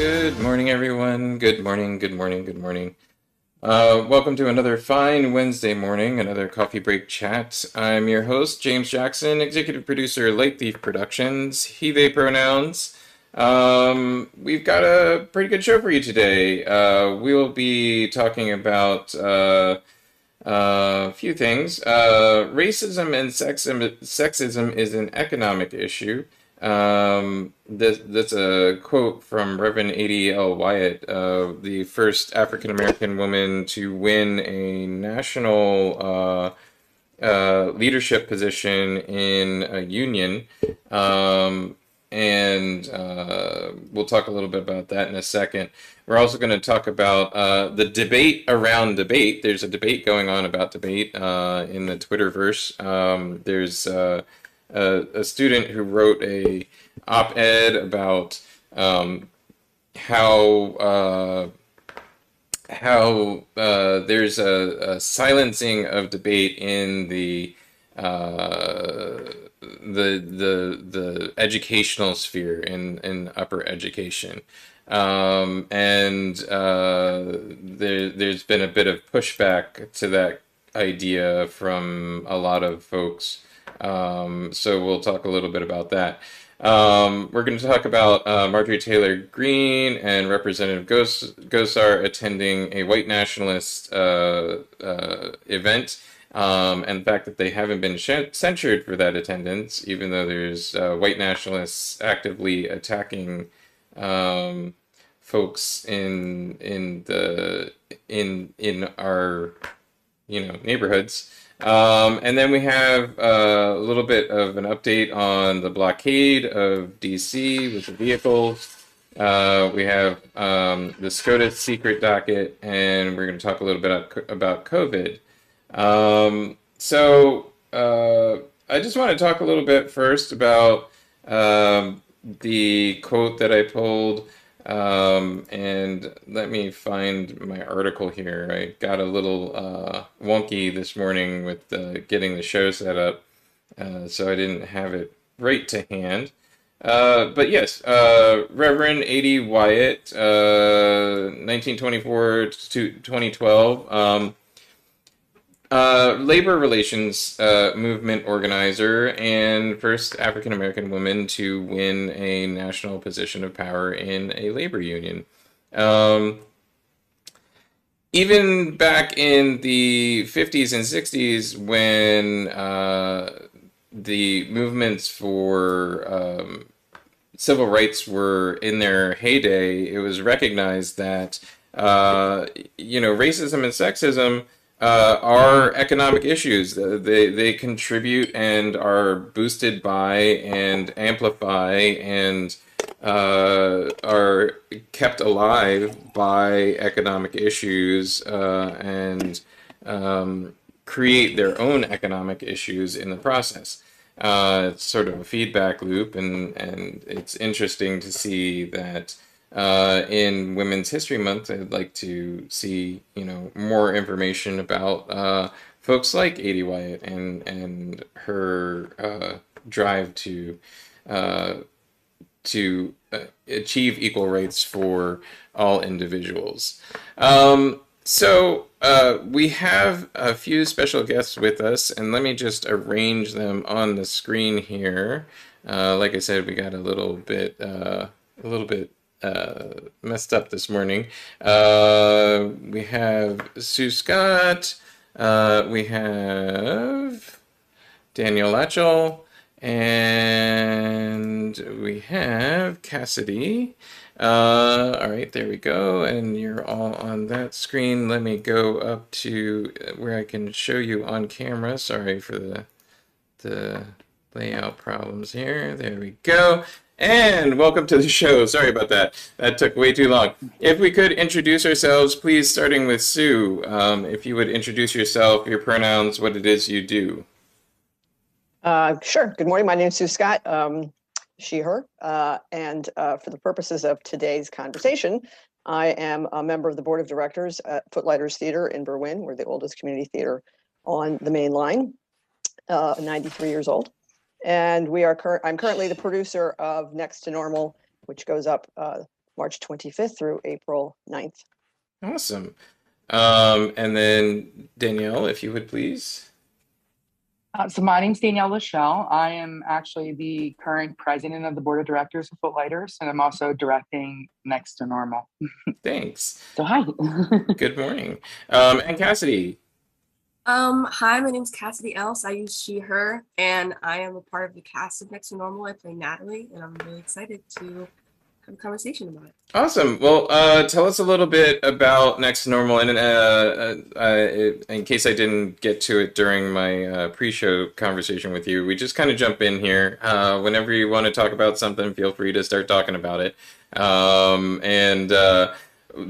Good morning, everyone. Good morning, good morning, good morning. Welcome to another fine Wednesday morning, another coffee break chat. I'm your host, James Jackson, executive producer, Light Thief Productions, he, they pronouns. We've got a pretty good show for you today. We will be talking about a few things. Racism and sexism is an economic issue. That's a quote from Reverend Addie L. Wyatt, the first African American woman to win a national leadership position in a union. And we'll talk a little bit about that in a second. We're also going to talk about the debate around debate. There's a debate going on about debate in the Twitterverse. There's a student who wrote a op-ed about how there's a silencing of debate in the educational sphere in upper education. There's been a bit of pushback to that idea from a lot of folks. So we'll talk a little bit about that. We're going to talk about Marjorie Taylor Greene and Representative Gosar attending a white nationalist event, and the fact that they haven't been censured for that attendance, even though there's white nationalists actively attacking folks in our neighborhoods. And then we have a little bit of an update on the blockade of DC with the vehicles. We have the SCOTUS Secret docket, and we're going to talk a little bit about COVID. I just want to talk a little bit first about the quote that I pulled. And let me find my article here. I got a little wonky this morning with getting the show set up, so I didn't have it right to hand. But yes, Reverend Addie Wyatt, 1924 to 2012, labor relations movement organizer and first African American woman to win a national position of power in a labor union. Even back in the 50s and 60s, when the movements for civil rights were in their heyday, it was recognized that racism and sexism are economic issues. They contribute and are boosted by and amplify and are kept alive by economic issues and create their own economic issues in the process. It's sort of a feedback loop, and it's interesting to see that in Women's History Month, I'd like to see, more information about folks like Addie Wyatt and her drive to achieve equal rights for all individuals. We have a few special guests with us, and let me just arrange them on the screen here. Like I said, we got a little bit messed up this morning. We have Sue Scott, we have Danielle Lachall, and we have Cassidy. All right, there we go, and you're all on that screen. Let me go up to where I can show you on camera. Sorry for the layout problems here. There we go. And welcome to the show. Sorry about that. That took way too long. If we could introduce ourselves, please, starting with Sue. If you would introduce yourself, your pronouns, what it is you do. Sure. Good morning. My name is Sue Scott, she, her. And for the purposes of today's conversation, I am a member of the board of directors at Footlighters Theater in Berwyn. We're the oldest community theater on the main line, 93 years old. And I'm currently the producer of Next to Normal, which goes up March 25th through April 9th. Awesome. And then Danielle, if you would please. So my name's Danielle Lachall. I am actually the current president of the board of directors of Footlighters, and I'm also directing Next to Normal. Thanks. So hi. Good morning. And Cassidy. Hi, my name's Cassidy L. So I use she, her, and I am a part of the cast of Next to Normal. I play Natalie, and I'm really excited to have a conversation about it. Awesome. Well, tell us a little bit about Next to Normal, and in case I didn't get to it during my pre-show conversation with you, we just kind of jump in here. Whenever you want to talk about something, feel free to start talking about it. And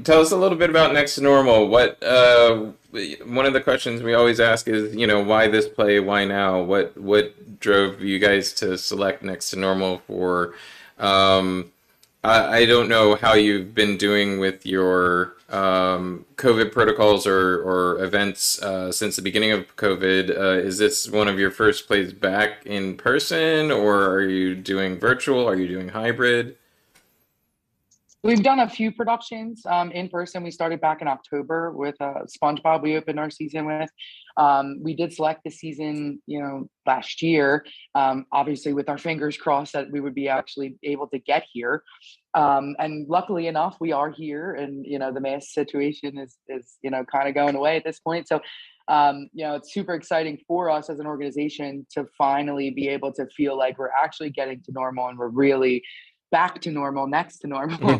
tell us a little bit about Next to Normal. What one of the questions we always ask is, why this play? Why now? What drove you guys to select Next to Normal for? I don't know how you've been doing with your COVID protocols or events since the beginning of COVID. Is this one of your first plays back in person, or are you doing virtual? Are you doing hybrid? We've done a few productions in person. We started back in October with SpongeBob. We opened our season with. We did select the season, last year, obviously with our fingers crossed that we would be actually able to get here. And luckily enough, we are here, and the mask situation is kind of going away at this point. So it's super exciting for us as an organization to finally be able to feel like we're actually getting to normal, and we're really back to normal, next to normal,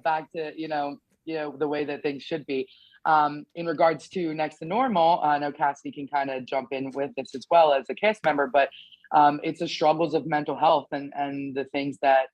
back to the way that things should be. In regards to Next to Normal, I know Cassidy can kind of jump in with this as well as a cast member, but it's the struggles of mental health and the things that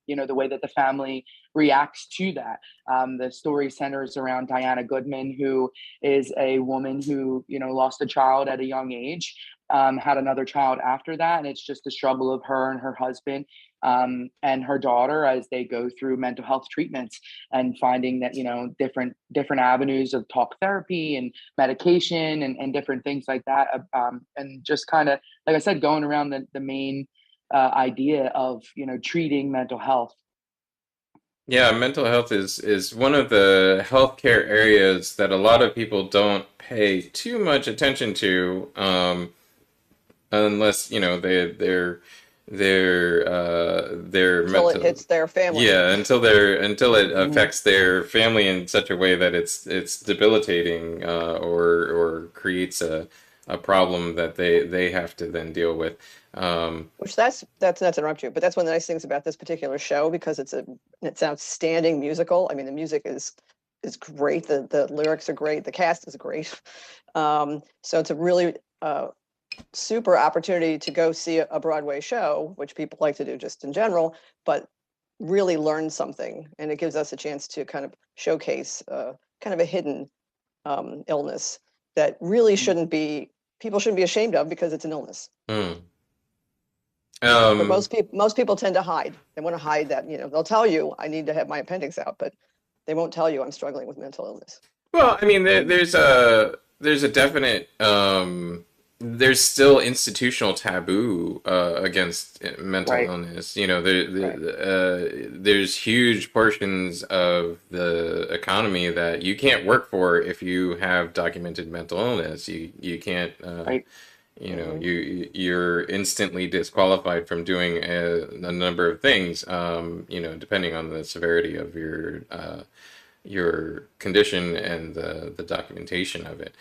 the way that the family reacts to that. The story centers around Diana Goodman, who is a woman who lost a child at a young age, had another child after that, and it's just the struggle of her and her husband and her daughter as they go through mental health treatments, and finding that different avenues of talk therapy and medication and different things like that, and just kind of, like I said, going around the main idea of treating mental health. Yeah, mental health is one of the healthcare areas that a lot of people don't pay too much attention to, unless their Until it hits their family. Yeah, until it affects their family in such a way that it's debilitating, or creates a problem that they have to then deal with. Which that's not to interrupt you, but that's one of the nice things about this particular show, because it's an outstanding musical. I mean, the music is great, the lyrics are great, the cast is great. So it's a really super opportunity to go see a Broadway show, which people like to do just in general, but really learn something. And it gives us a chance to kind of showcase kind of a hidden illness that really people shouldn't be ashamed of, because it's an illness. But most people tend to hide. They want to hide that, they'll tell you, I need to have my appendix out, but they won't tell you I'm struggling with mental illness. Well, I mean, there's a definite there's still institutional taboo against mental illness. There's huge portions of the economy that you can't work for if you have documented mental illness. You can't. You're instantly disqualified from doing a number of things. Depending on the severity of your condition and the documentation of it.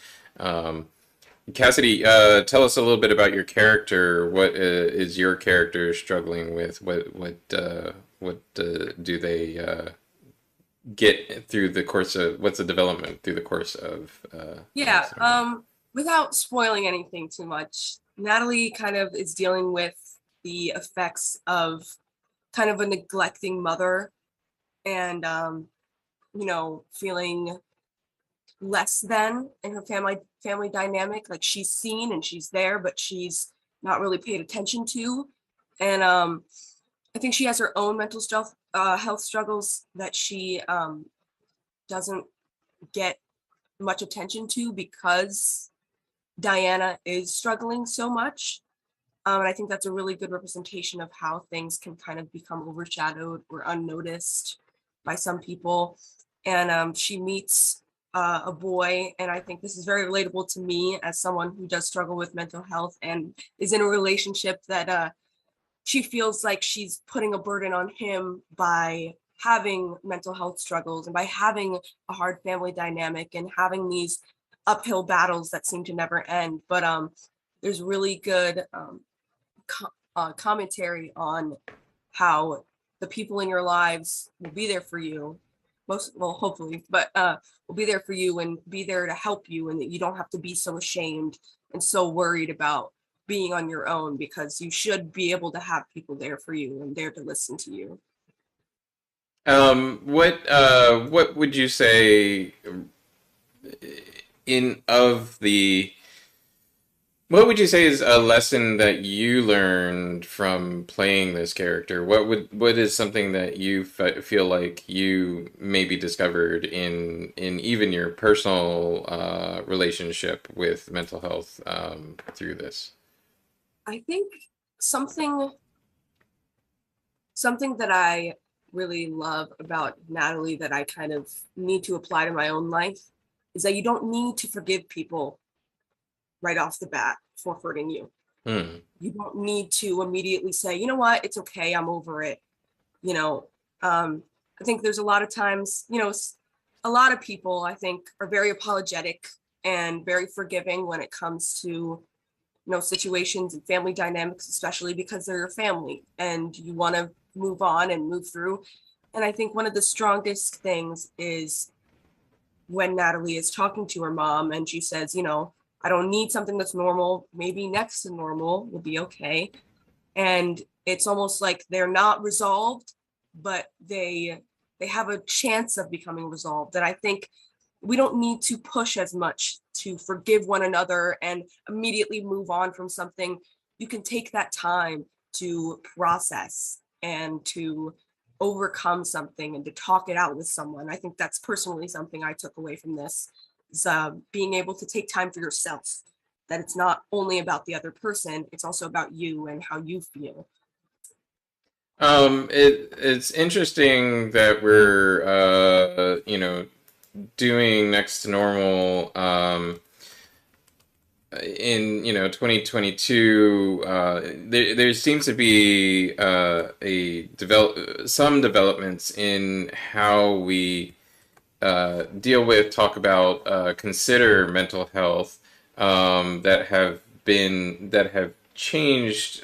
Cassidy, tell us a little bit about your character. What is your character struggling with? What do they get through the course of? What's the development through the course of? Without spoiling anything too much, Natalie kind of is dealing with the effects of kind of a neglecting mother, and feeling less than in her family dynamic. Like, she's seen and she's there, but she's not really paid attention to. And I think she has her own mental health struggles that she doesn't get much attention to, because Diana is struggling so much. And I think that's a really good representation of how things can kind of become overshadowed or unnoticed by some people. And she meets a boy, and I think this is very relatable to me as someone who does struggle with mental health and is in a relationship that she feels like she's putting a burden on him by having mental health struggles and by having a hard family dynamic and having these uphill battles that seem to never end. But there's really good commentary on how the people in your lives will be there for you, hopefully, but will be there for you and be there to help you, and that you don't have to be so ashamed and so worried about being on your own, because you should be able to have people there for you and there to listen to you. What would you say what would you say is a lesson that you learned from playing this character? What is something that you feel like you maybe discovered in even your personal relationship with mental health through this? I think something that I really love about Natalie that I kind of need to apply to my own life is that you don't need to forgive people right off the bat for hurting you. You don't need to immediately say, you know what, it's okay, I'm over it. I think there's a lot of times, a lot of people I think are very apologetic and very forgiving when it comes to situations and family dynamics, especially because they're your family and you want to move on and move through. And I think one of the strongest things is when Natalie is talking to her mom and she says, I don't need something that's normal, maybe next to normal will be okay. And it's almost like they're not resolved, but they have a chance of becoming resolved. And I think we don't need to push as much to forgive one another and immediately move on from something. You can take that time to process and to overcome something and to talk it out with someone. I think that's personally something I took away from this, is being able to take time for yourself, that it's not only about the other person, it's also about you and how you feel. It's interesting that we're doing next to normal in 2022. There seems to be some developments in how we deal with, talk about, consider mental health that have changed.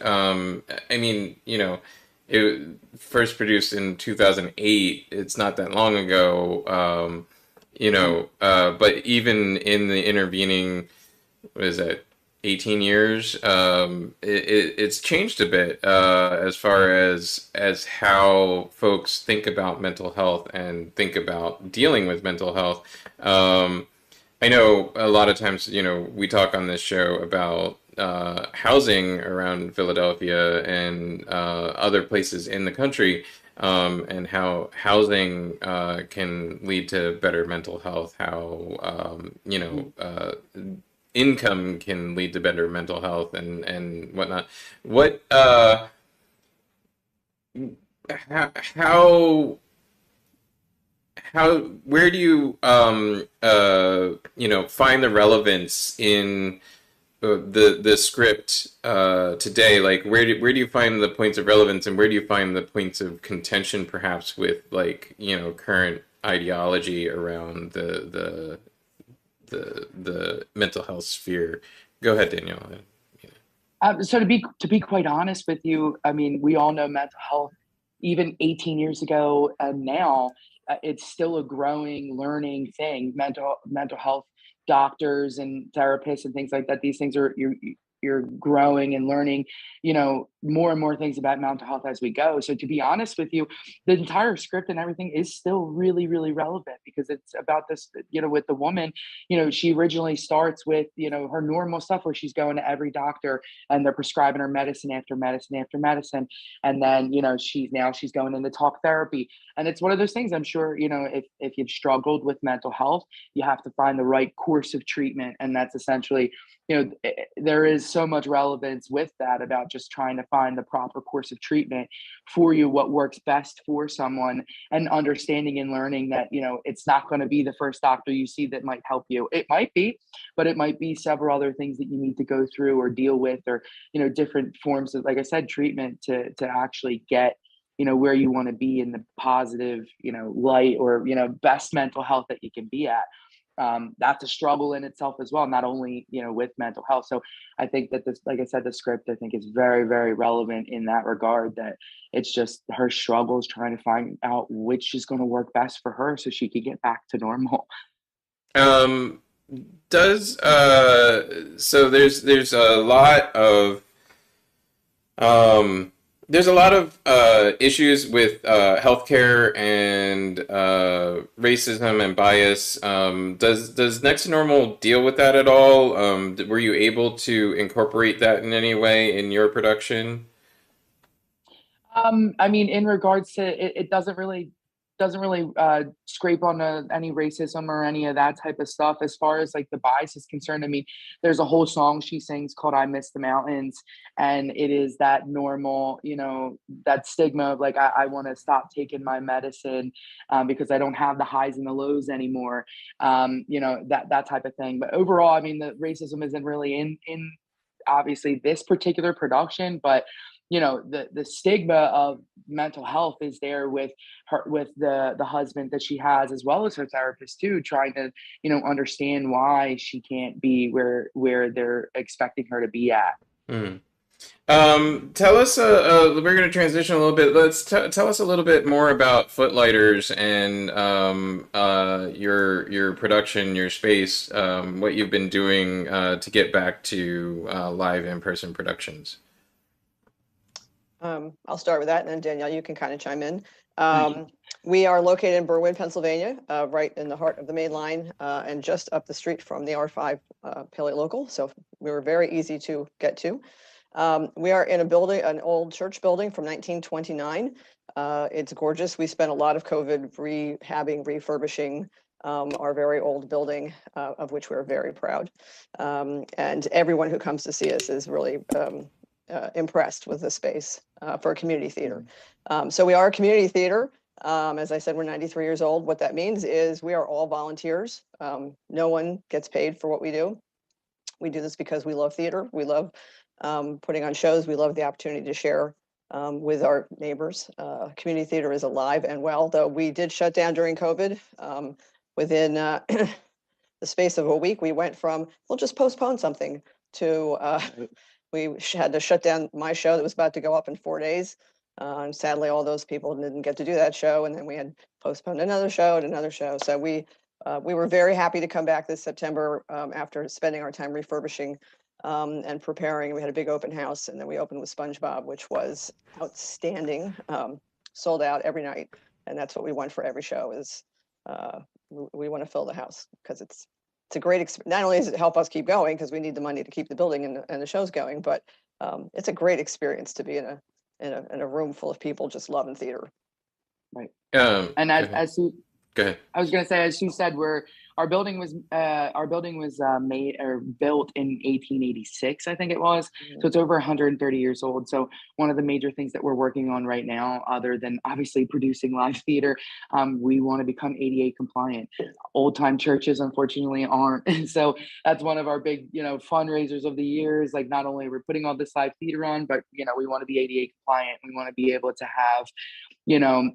It first produced in 2008. It's not that long ago. But even in the intervening, what is that, 18 years, it's changed a bit as far as how folks think about mental health and think about dealing with mental health. I know a lot of times, we talk on this show about housing around Philadelphia and other places in the country, and how housing can lead to better mental health, how income can lead to better mental health and whatnot. Where do you find the relevance in the script today? Like, where do you find the points of relevance, and where do you find the points of contention, perhaps, with current ideology around the mental health sphere? Go ahead, Danielle. So to be quite honest with you, I mean, we all know mental health, even 18 years ago and now, it's still a growing, learning thing. Mental health doctors and therapists and things like that, these things are, you're growing and learning, more and more things about mental health as we go. So to be honest with you, the entire script and everything is still really, really relevant, because it's about this, with the woman, she originally starts with, her normal stuff where she's going to every doctor and they're prescribing her medicine after medicine after medicine. And then, she's going into talk therapy. And it's one of those things, I'm sure, if you've struggled with mental health, you have to find the right course of treatment. And that's essentially, there is so much relevance with that, about just trying to find the proper course of treatment for you, what works best for someone, and understanding and learning that, you know, it's not going to be the first doctor you see that might help you. It might be, but it might be several other things that you need to go through or deal with, or, you know, different forms of, like I said, treatment to actually get, you know, where you want to be in the positive, you know, light, or, you know, best mental health that you can be at. That's a struggle in itself as well, not only, you know, with mental health. So I think that this, like I said, the script, I think, is very, very relevant in that regard, that it's just her struggles trying to find out which is going to work best for her so she can get back to normal. Does so there's a lot of issues with healthcare and racism and bias. Does Next to Normal deal with that at all? Were you able to incorporate that in any way in your production? I mean, in regards to it, it doesn't really scrape on any racism or any of that type of stuff. As far as like the bias is concerned, I mean, there's a whole song she sings called "I Miss the Mountains," and it is that normal, you know, that stigma of like, I want to stop taking my medicine because I don't have the highs and the lows anymore, you know, that type of thing. But overall, I mean, the racism isn't really in obviously this particular production, but you know, the stigma of mental health is there with her, with the husband that she has, as well as her therapist too, trying to, you know, understand why she can't be where they're expecting her to be at. Mm. Tell us, we're going to transition a little bit. Let's tell us a little bit more about Footlighters and your production, your space, what you've been doing to get back to live in-person productions. I'll start with that, and then Danielle, you can kind of chime in. We are located in Berwyn, Pennsylvania, right in the heart of the main line, and just up the street from the R5 Paley Local. So we were very easy to get to. We are in a building, an old church building from 1929. It's gorgeous. We spent a lot of COVID rehabbing, refurbishing our very old building, of which we're very proud. And everyone who comes to see us is really impressed with the space for a community theater. So we are a community theater. As I said, we're 93 years old. What that means is we are all volunteers. No one gets paid for what we do. We do this because we love theater. We love putting on shows. We love the opportunity to share with our neighbors. Community theater is alive and well, though we did shut down during COVID. Within the space of a week, we went from, we'll just postpone something, to we had to shut down my show that was about to go up in 4 days. And sadly, all those people didn't get to do that show. And then we had postponed another show and another show. So we were very happy to come back this September after spending our time refurbishing and preparing. We had a big open house, and then we opened with SpongeBob, which was outstanding, sold out every night. And that's what we want for every show is we want to fill the house, because it's a great experience. Not only does it help us keep going, because we need the money to keep the building and the shows going, but it's a great experience to be in a room full of people just loving theater. Right. And as you, go ahead. I was going to say, as you said, our building was made or built in 1886, I think it was. Mm-hmm. So it's over 130 years old. So one of the major things that we're working on right now, other than obviously producing live theater, we want to become ADA compliant. Old time churches, unfortunately, aren't. And so that's one of our big, you know, fundraisers of the years. Like, not only we're putting all this live theater on, but, you know, we want to be ADA compliant. We want to be able to have, you know,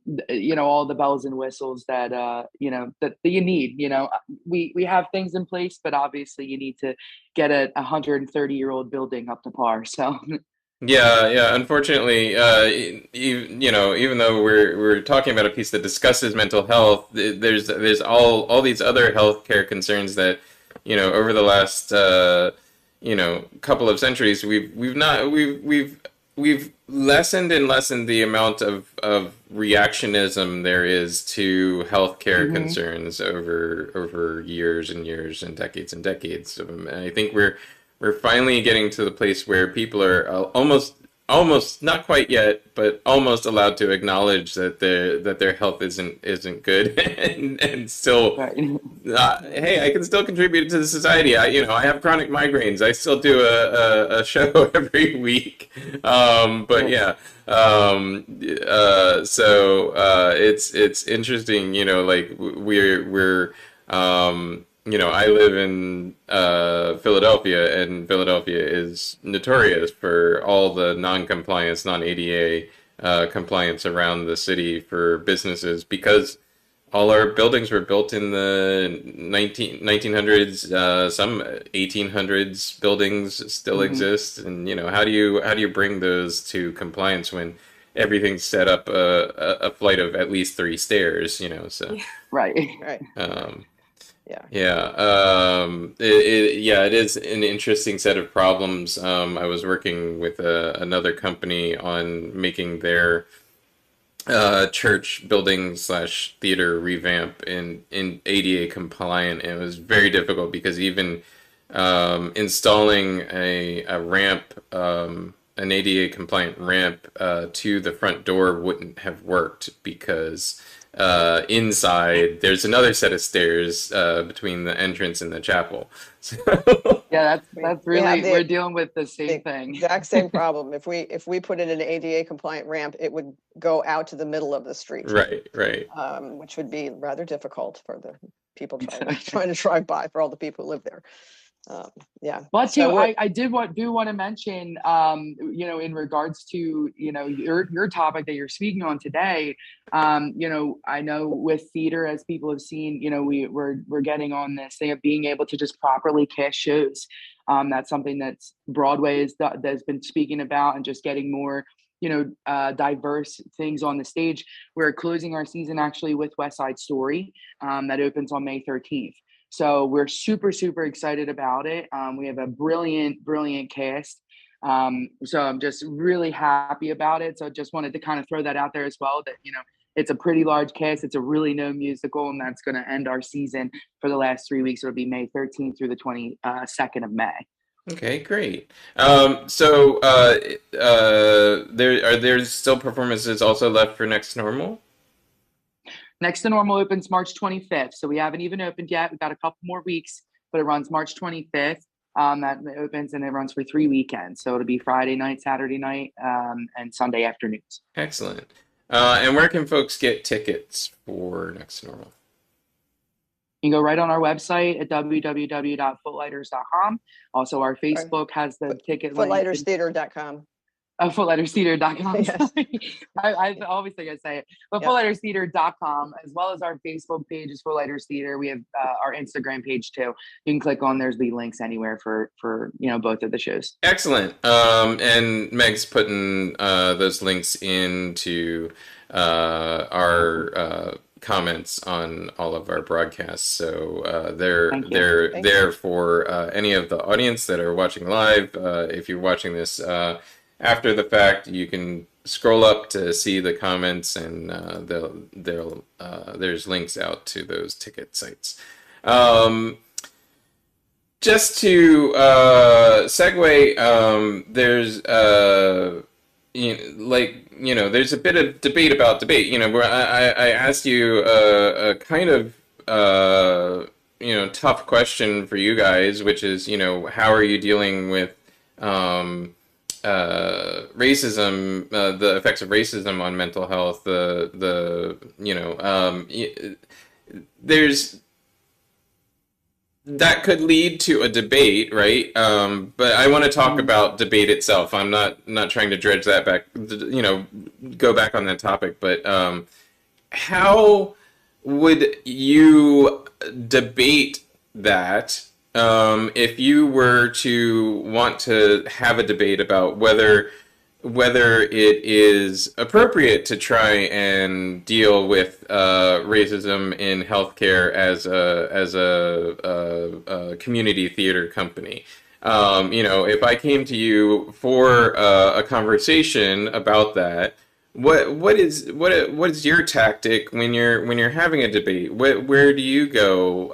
all the bells and whistles that, you know, that you need. You know, we have things in place, but obviously you need to get a 130-year-old building up to par. So yeah. Unfortunately, you know, even though we're talking about a piece that discusses mental health, there's all these other healthcare concerns that, you know, over the last you know, couple of centuries we've lessened the amount of reactionism there is to healthcare mm-hmm. concerns over years and years and decades. And I think we're finally getting to the place where people are almost almost, not quite yet, but almost allowed to acknowledge that their health isn't good, and still, Right. hey, I can still contribute to the society. I have chronic migraines. I still do a show every week. But yeah, it's interesting. Like we're I live in Philadelphia, and Philadelphia is notorious for all the non-compliance, non-ADA compliance around the city for businesses, because all our buildings were built in the 1900s. Some 1800s buildings still exist, and how do you bring those to compliance when everything's set up a flight of at least 3 stairs? So Right. Right. It is an interesting set of problems. I was working with another company on making their church building / theater revamp in ADA compliant, and it was very difficult because even installing a ramp, an ADA compliant ramp to the front door wouldn't have worked, because inside there's another set of stairs between the entrance and the chapel. Yeah, that's really, the- we're dealing with the same thing. Exact same problem. If we put in an ADA compliant ramp, it would go out to the middle of the street. Right. Which would be rather difficult for the people trying to drive by, for all the people who live there. But So too, I do want to mention, in regards to, your topic that you're speaking on today, I know with theater, as people have seen, we're getting on this thing of being able to just properly cast shows. That's something that's Broadway has been speaking about, and just getting more, diverse things on the stage. We're closing our season actually with West Side Story, that opens on May 13th. So we're super, super excited about it. We have a brilliant, brilliant cast. So I'm just really happy about it. So I just wanted to kind of throw that out there as well, that, it's a pretty large cast. It's a really known musical, and that's going to end our season for the last 3 weeks. It'll be May 13th through the 22nd of May. Okay, great. There's still performances also left for Next Normal? Next to Normal opens March 25th. So we haven't even opened yet. We've got a couple more weeks, but it runs March 25th. That opens, and it runs for 3 weekends. So it'll be Friday night, Saturday night, and Sunday afternoons. Excellent. And where can folks get tickets for Next Normal? You can go right on our website at www.footlighters.com. Also, our Facebook has the ticket link. Footlighterstheater.com. Footlighterstheater.com. Yes. I always think I say it, but Yeah. Footlighterstheater.com, as well as our Facebook page is Footlighters Theater. We have our Instagram page too. You can click on, there's the links anywhere for both of the shows. Excellent. And Meg's putting those links into our comments on all of our broadcasts, so they're there for any of the audience that are watching live. If you're watching this after the fact, you can scroll up to see the comments, and there's links out to those ticket sites. Just to segue, there's there's a bit of debate about debate. Where I asked you a kind of tough question for you guys, which is, how are you dealing with racism, the effects of racism on mental health, there's that could lead to a debate, right? But I want to talk about debate itself. I'm not trying to dredge that back, go back on that topic, but how would you debate that if you were to want to have a debate about whether it is appropriate to try and deal with racism in healthcare as a community theater company? If I came to you for a conversation about that, what is your tactic when you're having a debate? Where do you go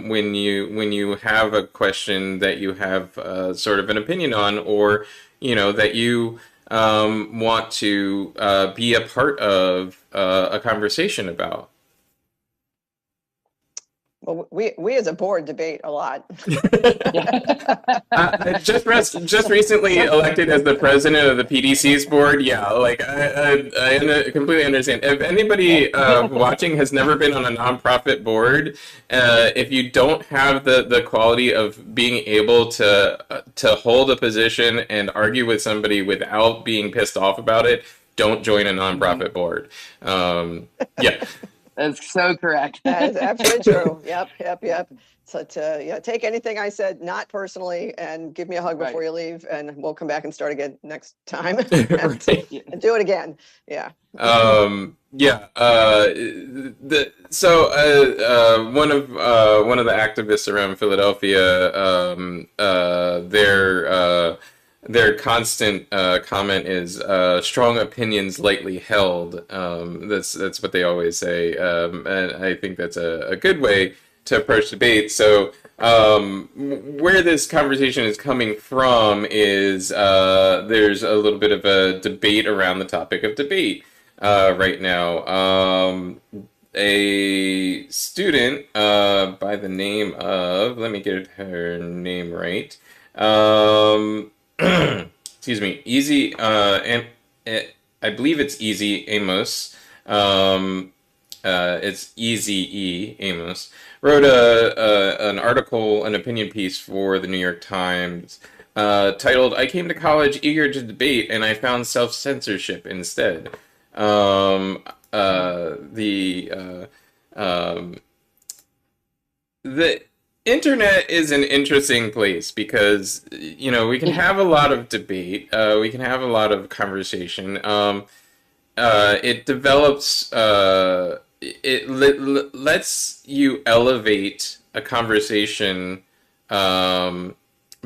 when you have a question that you have sort of an opinion on, or that you want to be a part of a conversation about? Well, we as a board debate a lot. Just recently elected as the president of the PDC's board. Yeah, like I completely understand. If anybody watching has never been on a nonprofit board, if you don't have the quality of being able to hold a position and argue with somebody without being pissed off about it, don't join a nonprofit board. Yeah. That's so correct. That is absolutely true. Yep. So yeah, take anything I said not personally and give me a hug before you leave, and we'll come back and start again next time and do it again. Yeah. Yeah. One of the activists around Philadelphia, their constant comment is strong opinions lightly held. That's what they always say, and I think that's a good way to approach debate. So where this conversation is coming from is there's a little bit of a debate around the topic of debate right now. A student by the name of, let me get her name right. Excuse me, Easy, and I believe it's Easy Amos. It's Easy E Amos. Wrote an article, an opinion piece for the New York Times titled, "I came to college eager to debate and I found self-censorship instead." The internet is an interesting place because, you know, we can have a lot of debate, we can have a lot of conversation. It develops, it lets you elevate a conversation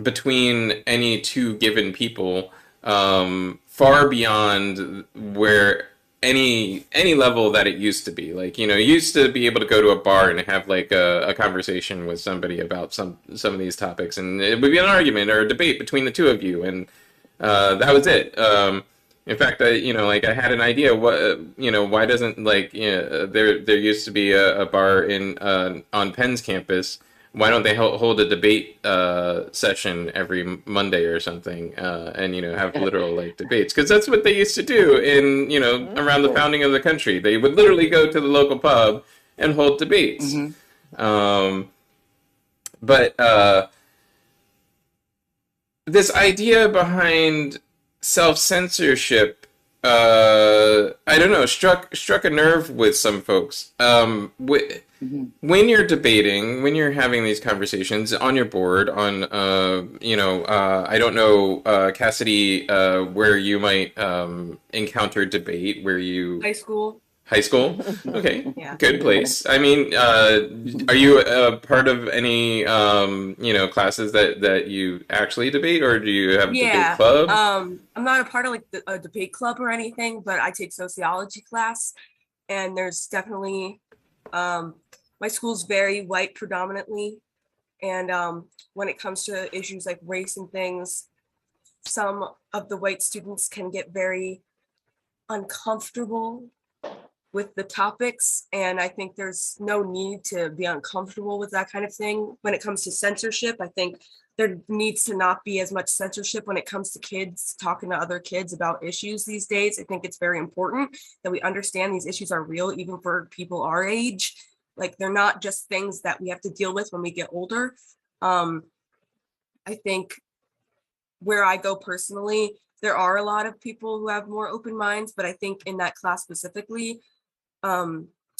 between any two given people far beyond where any level that it used to be. Like, you know, you used to be able to go to a bar and have like a conversation with somebody about some of these topics, and it would be an argument or a debate between the two of you, and that was it. In fact, you know, like I had an idea. What, you know, why doesn't, like, you know, there used to be a bar in on Penn's campus. Why don't they hold a debate session every Monday or something, and, you know, have literal like debates? Because that's what they used to do in, you know, around the founding of the country. They would literally go to the local pub and hold debates. But this idea behind self-censorship, I don't know, struck a nerve with some folks. When you're debating, when you're having these conversations on your board, on, you know, I don't know, Cassidy, where you might encounter debate, where you... High school. High school? Okay, Yeah. Good place. I mean, are you a part of any, you know, classes that you actually debate, or do you have a debate club? I'm not a part of like a debate club or anything, but I take sociology class, and there's definitely, my school's very white predominantly, and when it comes to issues like race and things, some of the white students can get very uncomfortable with the topics, and I think there's no need to be uncomfortable with that kind of thing. When it comes to censorship, I think there needs to not be as much censorship when it comes to kids talking to other kids about issues these days. I think it's very important that we understand these issues are real, even for people our age. Like, they're not just things that we have to deal with when we get older. I think where I go personally, there are a lot of people who have more open minds, but I think in that class specifically,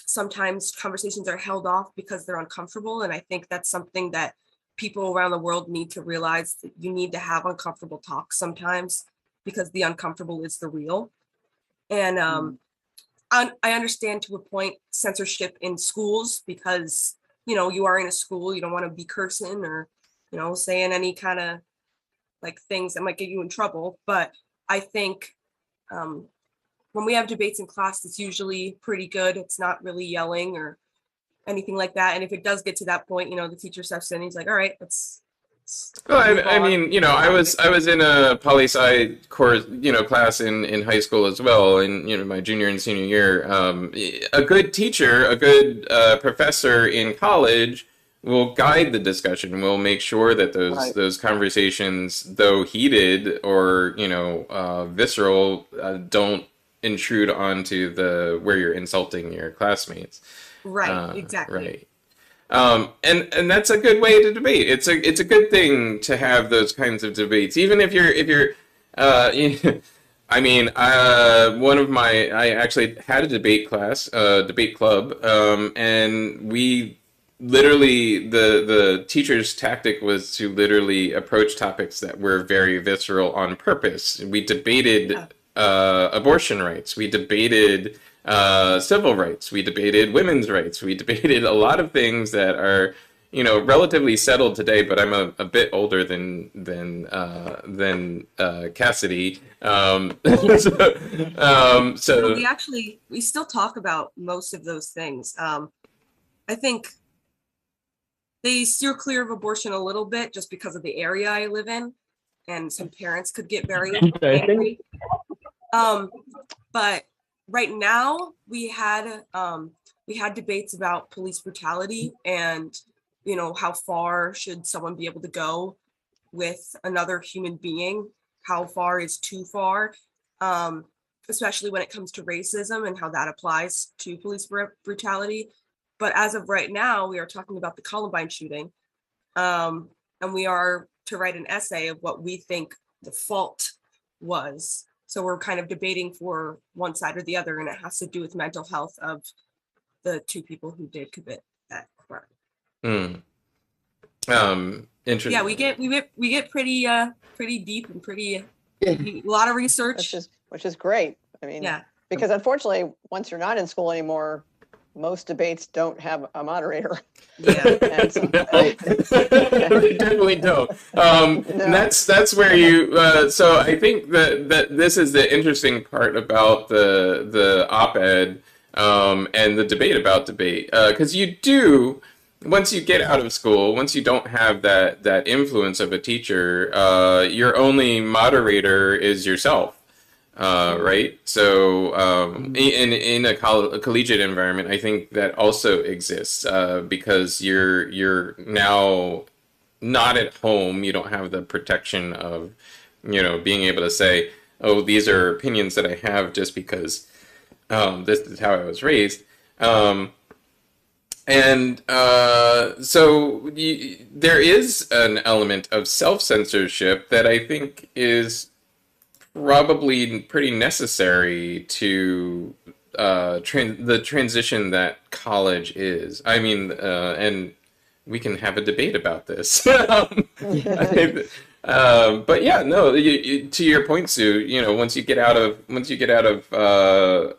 sometimes conversations are held off because they're uncomfortable. And I think that's something that people around the world need to realize, that you need to have uncomfortable talks sometimes, because the uncomfortable is the real. And I understand to a point censorship in schools, because, you know, you are in a school, you don't want to be cursing or, you know, saying any kind of like things that might get you in trouble. But I think when we have debates in class, it's usually pretty good. It's not really yelling or anything like that. And if it does get to that point, you know, the teacher steps in, he's like, all right, let's Well, move I on. mean, I was in a poli-sci course, class in high school as well, in my junior and senior year. A good teacher, a good professor in college will guide the discussion. Will make sure that Right. those conversations, though heated or visceral, don't intrude onto the where you're insulting your classmates. Right, exactly. Right. And that's a good way to debate. It's a good thing to have those kinds of debates, even if you're, I mean, I actually had a debate class, debate club, and we literally the teacher's tactic was to literally approach topics that were very visceral on purpose. We debated Yeah. abortion rights. We debated civil rights. We debated women's rights. We debated a lot of things that are, relatively settled today. But I'm a bit older than Cassidy. So So we still talk about most of those things. I think they steer clear of abortion a little bit just because of the area I live in, and some parents could get very angry. But right now we had debates about police brutality and how far should someone be able to go with another human being, how far is too far, especially when it comes to racism and how that applies to police brutality. But as of right now, we are talking about the Columbine shooting, and we are to write an essay of what we think the fault was. So we're kind of debating for one side or the other, and it has to do with mental health of the two people who did commit that crime. interesting. Yeah, we get pretty deep and a lot of research. which is great. I mean, Yeah. because unfortunately, once you're not in school anymore, most debates don't have a moderator. Yeah. And so- They definitely don't. And that's where you. So I think that this is the interesting part about the op-ed and the debate about debate, because you do. Once you get out of school, once you don't have that influence of a teacher, your only moderator is yourself. Right? So in a collegiate environment, I think that also exists because you're now not at home. You don't have the protection of being able to say, oh, these are opinions that I have just because this is how I was raised. So there is an element of self-censorship that I think is probably pretty necessary to the transition that college is. I mean, and we can have a debate about this. But yeah, no. To your point, Sue. Once you get out of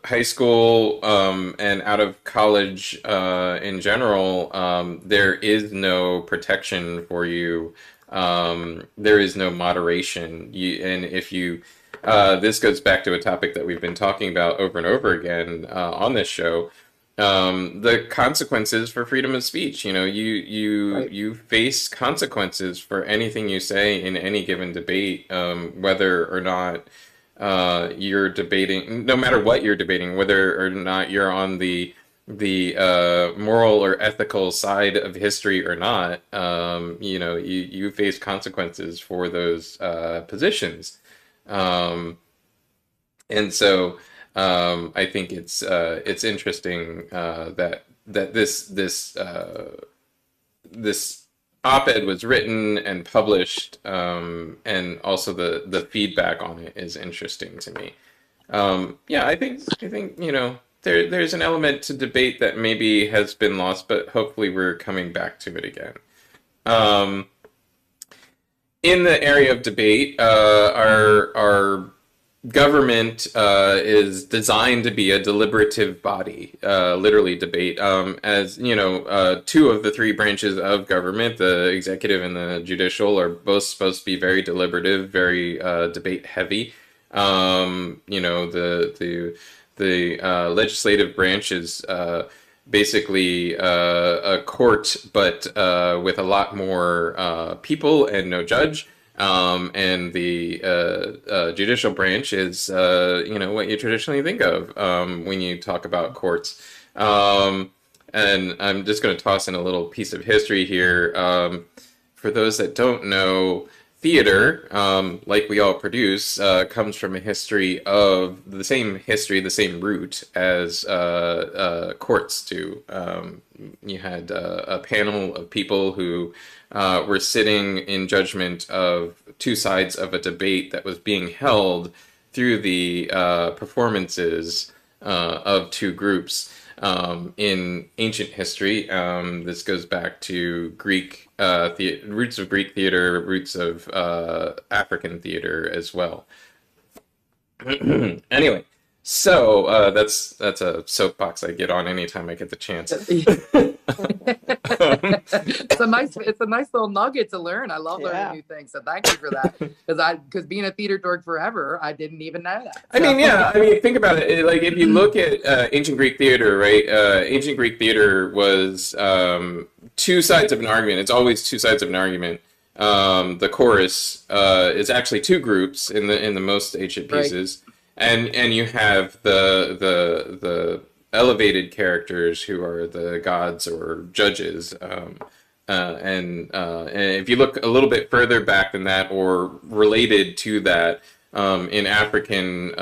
high school and out of college in general, there is no protection for you. There is no moderation. And if you this goes back to a topic that we've been talking about over and over again on this show. The consequences for freedom of speech. You face consequences for anything you say in any given debate, whether or not you're debating, no matter what you're debating, whether or not you're on the moral or ethical side of history or not. You face consequences for those positions. And so I think it's interesting that this op-ed was written and published, and also the feedback on it is interesting to me. I think there's an element to debate that maybe has been lost, but hopefully we're coming back to it again. In the area of debate, our government is designed to be a deliberative body, literally debate. As two of the three branches of government, the executive and the judicial, are both supposed to be very deliberative, very debate heavy. The legislative branch is basically a court, but with a lot more people and no judge. And the judicial branch is, what you traditionally think of when you talk about courts. And I'm just going to toss in a little piece of history here. For those that don't know, theater, like we all produce, comes from a history of the same root as courts do. You had a panel of people who were sitting in judgment of two sides of a debate that was being held through the performances of two groups. In ancient history, this goes back to Greek roots of Greek theater, roots of African theater as well. Anyway, so that's a soapbox I get on anytime I get the chance. It's a nice little nugget to learn. I love learning new things, so thank you for that. Because being a theater dork forever, I didn't even know that. I mean, think about it. Like, if you look at ancient Greek theater, right? Ancient Greek theater was two sides of an argument. It's always two sides of an argument. The chorus is actually two groups in the most ancient pieces, right. And you have the elevated characters who are the gods or judges. And if you look a little bit further back than that, or related to that, in African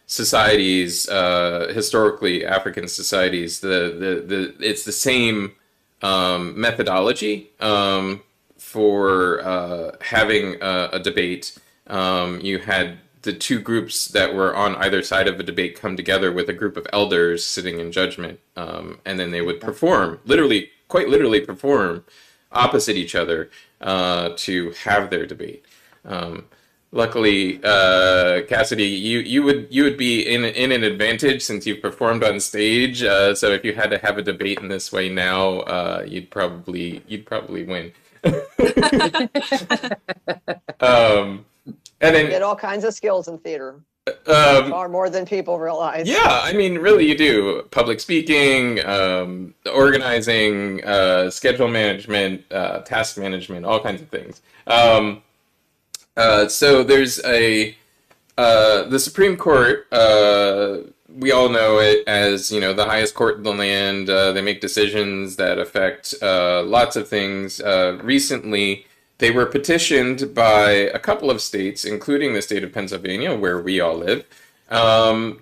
societies, historically African societies, it's the same methodology for having a debate. You had the two groups that were on either side of a debate come together with a group of elders sitting in judgment, and then they would perform, quite literally perform opposite each other to have their debate. Luckily, Cassidy, you would be in an advantage since you've performed on stage. So if you had to have a debate in this way now, you'd probably win. And then you get all kinds of skills in theater. Far more than people realize. Yeah, I mean, really, you do. Public speaking, organizing, schedule management, task management, all kinds of things. So there's the Supreme Court. We all know it as, the highest court in the land. They make decisions that affect lots of things. Recently, they were petitioned by a couple of states, including the state of Pennsylvania, where we all live,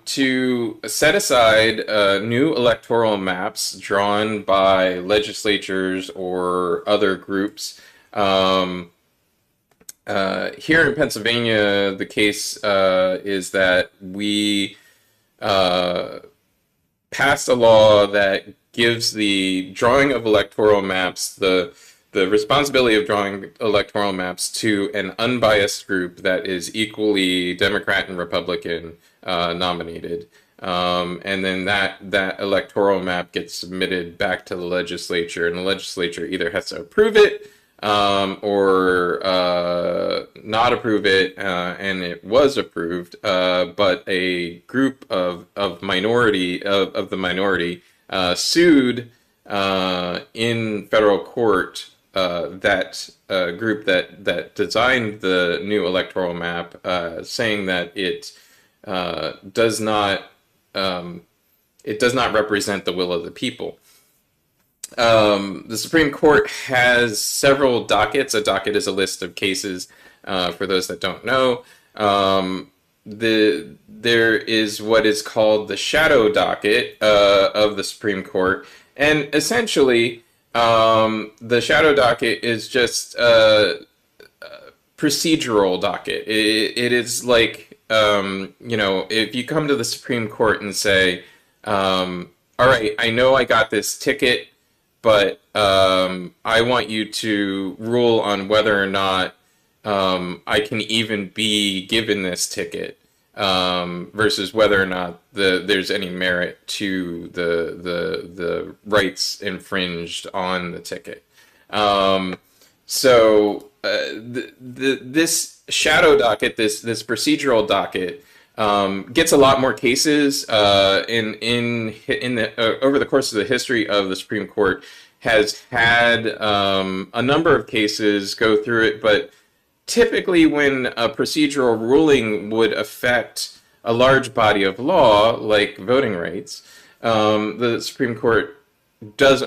to set aside new electoral maps drawn by legislatures or other groups. Here in Pennsylvania, the case is that we passed a law that gives the drawing of electoral maps the responsibility of drawing electoral maps to an unbiased group that is equally Democrat and Republican nominated. And then that electoral map gets submitted back to the legislature, and the legislature either has to approve it or not approve it, and it was approved, but a group of the minority sued in federal court that group that designed the new electoral map, saying that it does not represent the will of the people. The Supreme Court has several dockets. A docket is a list of cases, for those that don't know. There is what is called the shadow docket of the Supreme Court, and essentially the shadow docket is just a procedural docket. It is like, if you come to the Supreme Court and say, all right, I know I got this ticket, but I want you to rule on whether or not I can even be given this ticket, versus whether or not there's any merit to the rights infringed on the ticket. So this shadow docket, this procedural docket, gets a lot more cases in the over the course of the history of the Supreme Court, has had a number of cases go through it, but typically when a procedural ruling would affect a large body of law, like voting rights, the Supreme Court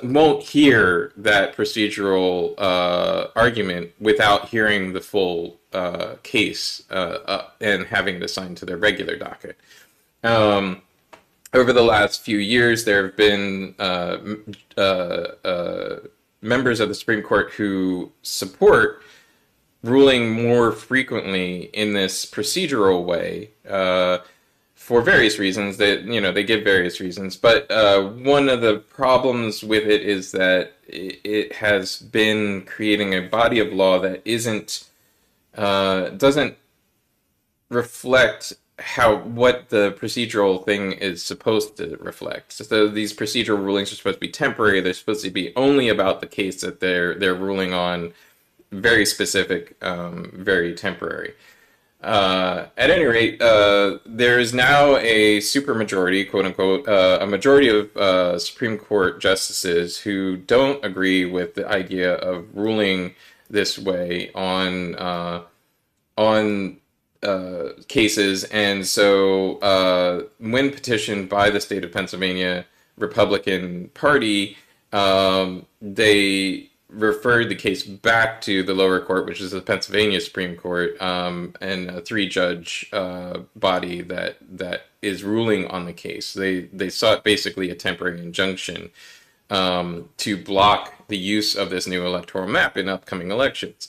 won't hear that procedural argument without hearing the full case and having it assigned to their regular docket. Over the last few years, there have been members of the Supreme Court who support ruling more frequently in this procedural way for various reasons. That they give various reasons, but one of the problems with it is that it has been creating a body of law that doesn't reflect what the procedural thing is supposed to reflect. So these procedural rulings are supposed to be temporary. They're supposed to be only about the case that they're ruling on, very specific, very temporary. At any rate, there is now a supermajority, quote unquote, a majority of Supreme Court justices who don't agree with the idea of ruling this way on cases, and so when petitioned by the state of Pennsylvania Republican Party, they referred the case back to the lower court, which is the Pennsylvania Supreme Court, and a three-judge body that is ruling on the case. They sought basically a temporary injunction to block the use of this new electoral map in upcoming elections.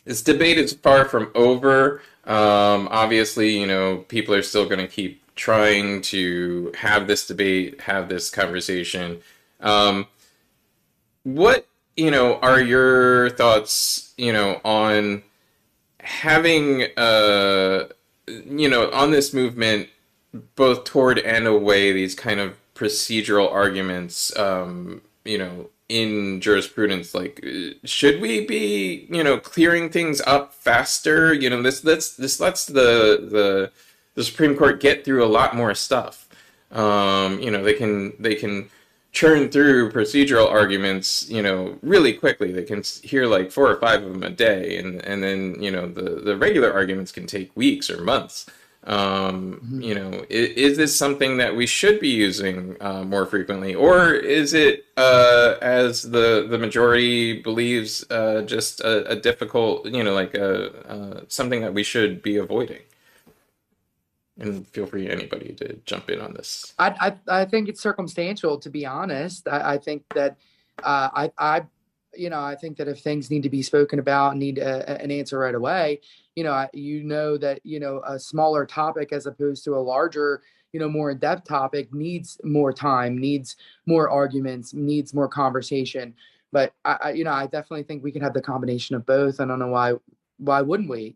This debate is far from over. Obviously, people are still going to keep trying to have this debate, have this conversation. What, are your thoughts, on having, on this movement, both toward and away, these kind of procedural arguments, in jurisprudence? Like, should we be, clearing things up faster? This lets the Supreme Court get through a lot more stuff. They can churn through procedural arguments, really quickly. They can hear like 4 or 5 of them a day, and then the regular arguments can take weeks or months. Is this something that we should be using more frequently, or is it, as the majority believes, just a difficult, something that we should be avoiding? And feel free, anybody, to jump in on this. I think it's circumstantial, to be honest. I think that I think that if things need to be spoken about, need an answer right away, that a smaller topic as opposed to a larger, more in-depth topic needs more time, needs more arguments, needs more conversation. But I definitely think we can have the combination of both. I don't know why wouldn't we,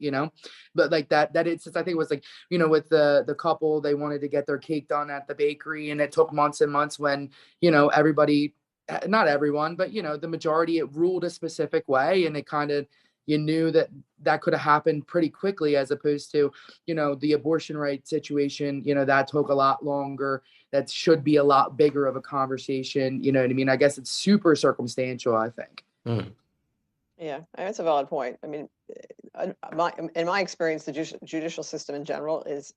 but like that it's, I think it was like, with the couple, they wanted to get their cake done at the bakery, and it took months and months when, everybody, not everyone, but, the majority, it ruled a specific way, and it kind of, you knew that could have happened pretty quickly, as opposed to, the abortion rights situation, that took a lot longer. That should be a lot bigger of a conversation. You know what I mean? I guess it's super circumstantial, I think. Mm. Yeah, that's a valid point. I mean, in my experience, the judicial system in general is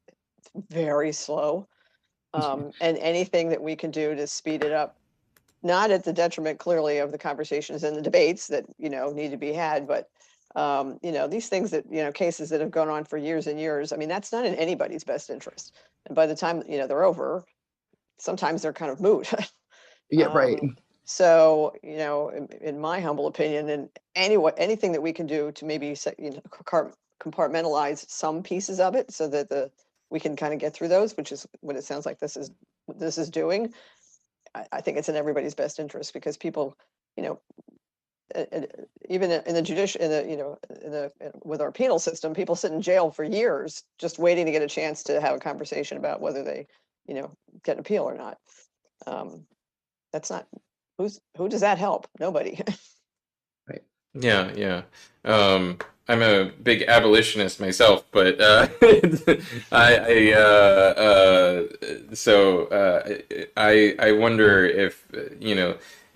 very slow. And anything that we can do to speed it up, not at the detriment clearly of the conversations and the debates that, need to be had, but, these things that, cases that have gone on for years and years, I mean, that's not in anybody's best interest. And by the time, they're over, sometimes they're kind of moot. Yeah, right. So, in my humble opinion, and anything that we can do to maybe compartmentalize some pieces of it so that we can kind of get through those, which is what it sounds like this is doing. I think it's in everybody's best interest, because people, even in the judicial, with our penal system, people sit in jail for years just waiting to get a chance to have a conversation about whether they, get an appeal or not. That's not. Who does that help? Nobody. Right. Yeah. I'm a big abolitionist myself, but I wonder if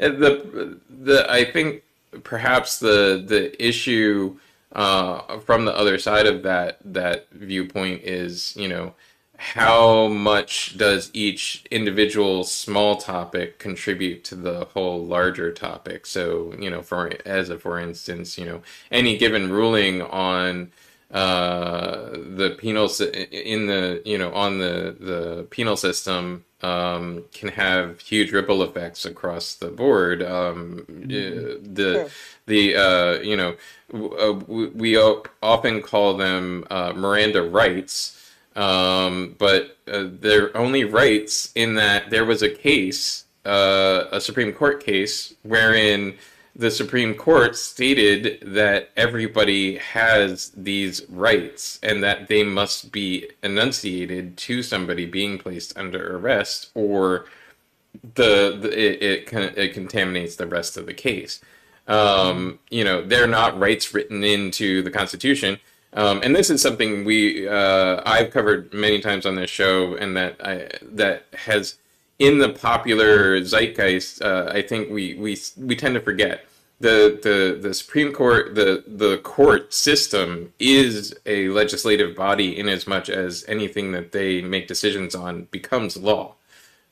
I think perhaps the issue from the other side of that viewpoint is, how much does each individual small topic contribute to the whole larger topic? So, for instance, any given ruling on the penal in the on the penal system can have huge ripple effects across the board. We often call them Miranda rights. But they're only rights in that there was a case, a Supreme Court case, wherein the Supreme Court stated that everybody has these rights and that they must be enunciated to somebody being placed under arrest, or it contaminates the rest of the case. They're not rights written into the Constitution. And this is something I've covered many times on this show, and that has in the popular zeitgeist. I think we tend to forget the Supreme Court, the court system is a legislative body in as much as anything that they make decisions on becomes law.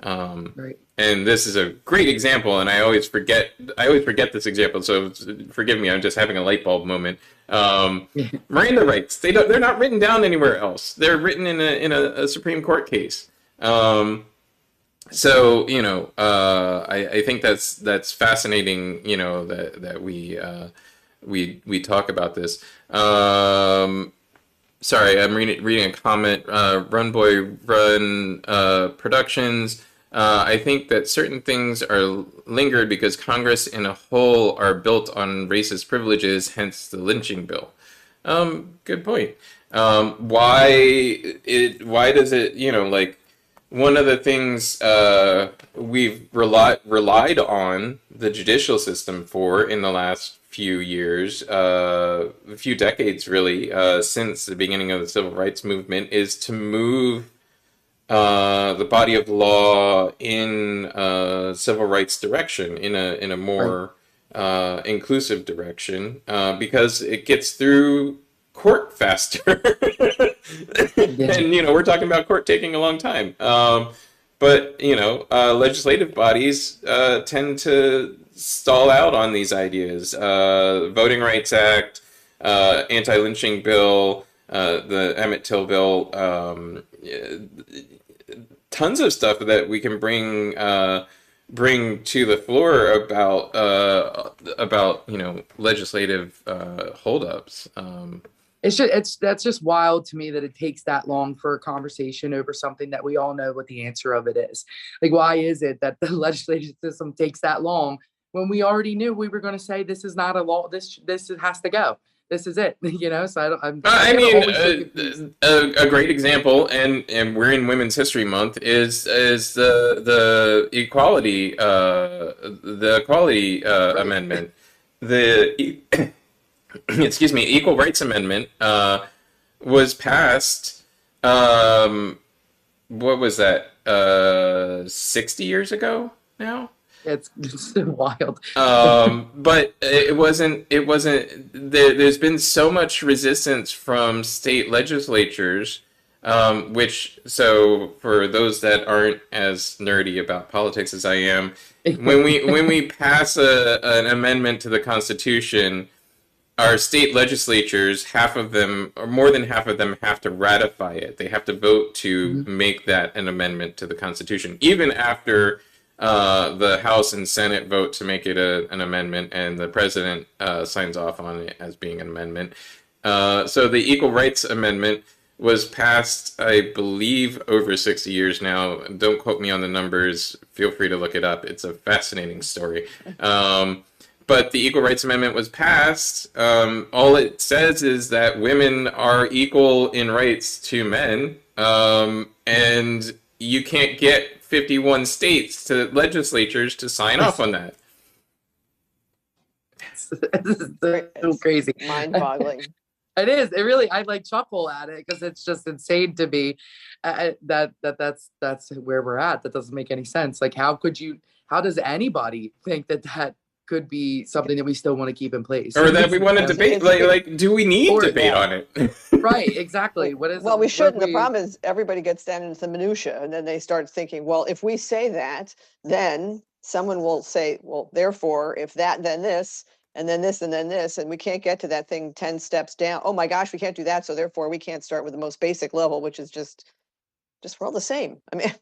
Right. And this is a great example, and I always forget this example, so forgive me, I'm just having a light bulb moment. Miranda rights, they're not written down anywhere else. They're written in a Supreme Court case. I think that's fascinating, that we talk about this. Sorry, I'm reading a comment. Run Boy Run Productions. I think that certain things are lingered because Congress in a whole are built on racist privileges, hence the lynching bill. Good point. Why does it, one of the things we've relied on the judicial system for in the last few years, a few decades really, since the beginning of the civil rights movement, is to move the body of law in a civil rights direction, in a more inclusive direction, because it gets through court faster. And we're talking about court taking a long time. But legislative bodies tend to stall out on these ideas. Voting Rights Act, anti-lynching bill, the Emmett Till bill, tons of stuff that we can bring to the floor about legislative holdups. That's just wild to me that it takes that long for a conversation over something that we all know what the answer of it is. Like, why is it that the legislative system takes that long when we already knew we were going to say this is not a law, this has to go, this is it, So a great example, and we're in Women's History Month, is the equality amendment, excuse me, Equal Rights Amendment was passed. What was that? 60 years ago now. It's wild. But it wasn't. There's been so much resistance from state legislatures, so for those that aren't as nerdy about politics as I am, when we pass an amendment to the Constitution, our state legislatures, half of them, or more than half of them, have to ratify it. They have to vote to make that an amendment to the Constitution, even after the House and Senate vote to make it an amendment, and the president signs off on it as being an amendment. So the Equal Rights Amendment was passed, I believe, over 60 years now. Don't quote me on the numbers. Feel free to look it up. It's a fascinating story. But the Equal Rights Amendment was passed. All it says is that women are equal in rights to men, and you can't get 51 states to legislatures to sign off on that. It's so crazy. Mind-boggling. It is. It really, I like chuckle at it because it's just insane to me that's where we're at. That doesn't make any sense. Like, how does anybody think that could be something that we still want to keep in place? Or that we want to debate, like, do we need debate on it? Right, exactly. What is well, it? we shouldn't. The problem is everybody gets down into the minutia, and then they start thinking, well, if we say that, then someone will say, well, therefore, if that, then this, and then this, and then this, and we can't get to that thing 10 steps down. Oh my gosh, we can't do that. So therefore we can't start with the most basic level, which is just we're all the same. I mean,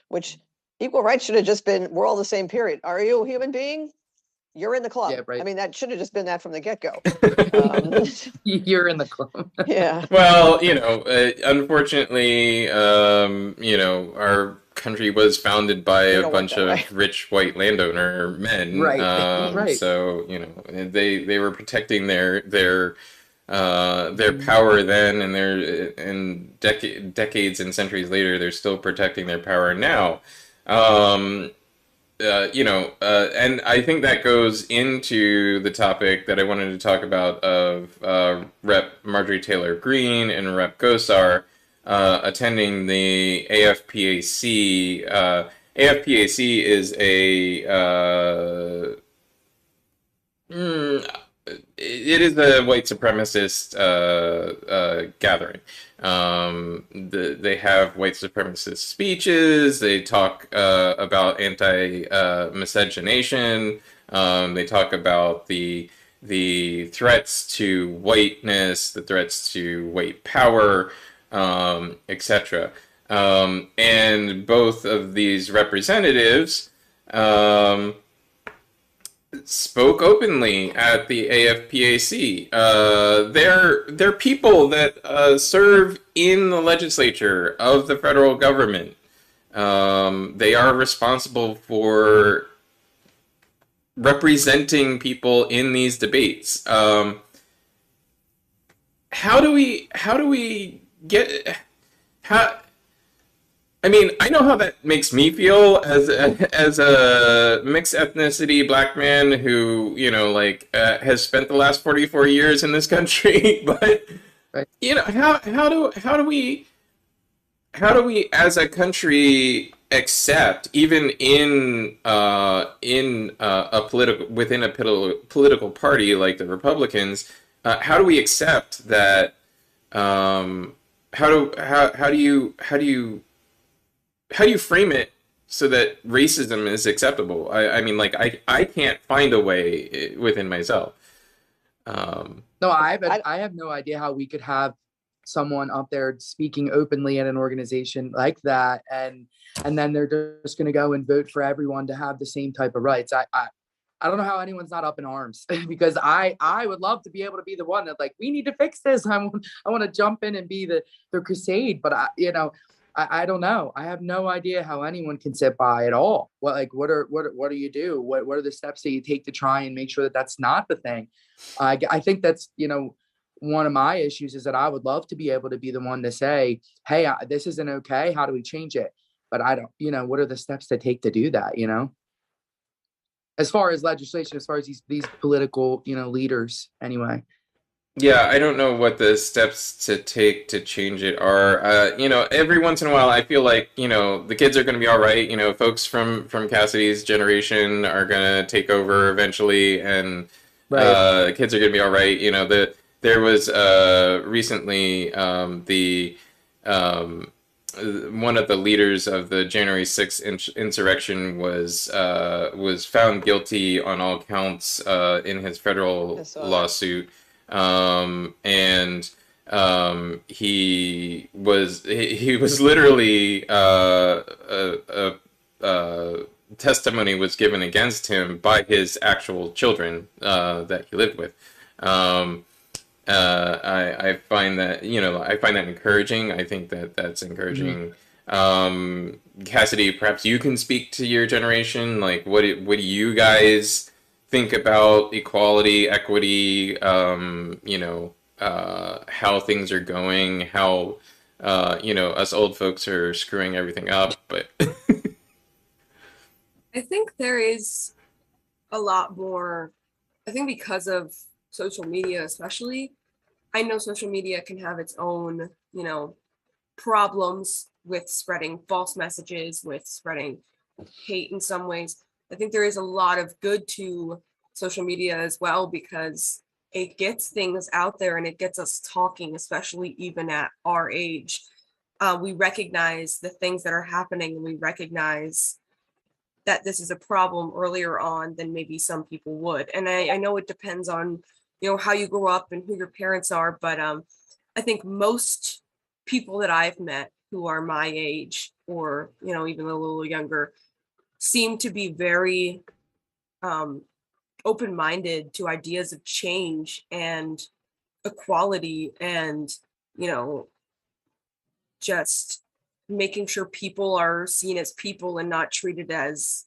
which equal rights should have just been, we're all the same, period. Are you a human being? You're in the club. Yeah, right. I mean, that should have just been that from the get-go. You're in the club. Yeah. Well, unfortunately, our country was founded by a bunch of rich white landowner men. Right. Right. So, they were protecting their power then, and decades and centuries later, they're still protecting their power now. And I think that goes into the topic that I wanted to talk about of Rep. Marjorie Taylor Greene and Rep. Gosar attending the AFPAC. AFPAC is it is a white supremacist gathering. They have white supremacist speeches. They talk about anti-miscegenation. They talk about the threats to whiteness, the threats to white power, etc. And both of these representatives spoke openly at the AFPAC. They're people that serve in the legislature of the federal government. They are responsible for representing people in these debates. How do we get I mean, I know how that makes me feel as a mixed ethnicity black man who, has spent the last 44 years in this country. But right. How do we as a country accept, even in a political party like the Republicans, how do we accept that? How do you frame it so that racism is acceptable? I mean, like, I can't find a way within myself. No, I have no idea how we could have someone up there speaking openly in an organization like that, and then they're just going to go and vote for everyone to have the same type of rights. I don't know how anyone's not up in arms because I would love to be able to be the one that, like, we need to fix this. I want to jump in and be the crusade, but I don't know. I have no idea how anyone can sit by at all. What do you do? What are the steps that you take to try and make sure that that's not the thing? I think that's, one of my issues is that I would love to be able to be the one to say, hey, this isn't okay. How do we change it? But I don't, what are the steps to take to do that? As far as legislation, as far as these political, leaders anyway. Yeah, I don't know what the steps to take to change it are. Every once in a while, I feel like, the kids are going to be all right. Folks from Cassidy's generation are going to take over eventually, and right. Kids are going to be all right. There was recently one of the leaders of the January 6th insurrection was found guilty on all counts in his federal lawsuit. He was literally testimony was given against him by his actual children that he lived with. I find that encouraging. I think that's encouraging. Cassidy, perhaps you can speak to your generation. Like, what do you guys think about equality, equity, how things are going, how, us old folks are screwing everything up, but. I think there is a lot more, I think because of social media especially, I know social media can have its own, you know, problems with spreading false messages, with spreading hate in some ways. I think there is a lot of good to social media as well, because it gets things out there and it gets us talking, especially even at our age. We recognize the things that are happening, and we recognize that this is a problem earlier on than maybe some people would. And I know it depends on, you know, how you grow up and who your parents are, but I think most people that I've met who are my age, or, you know, even a little younger, seem to be very open-minded to ideas of change and equality, and, you know, just making sure people are seen as people and not treated as,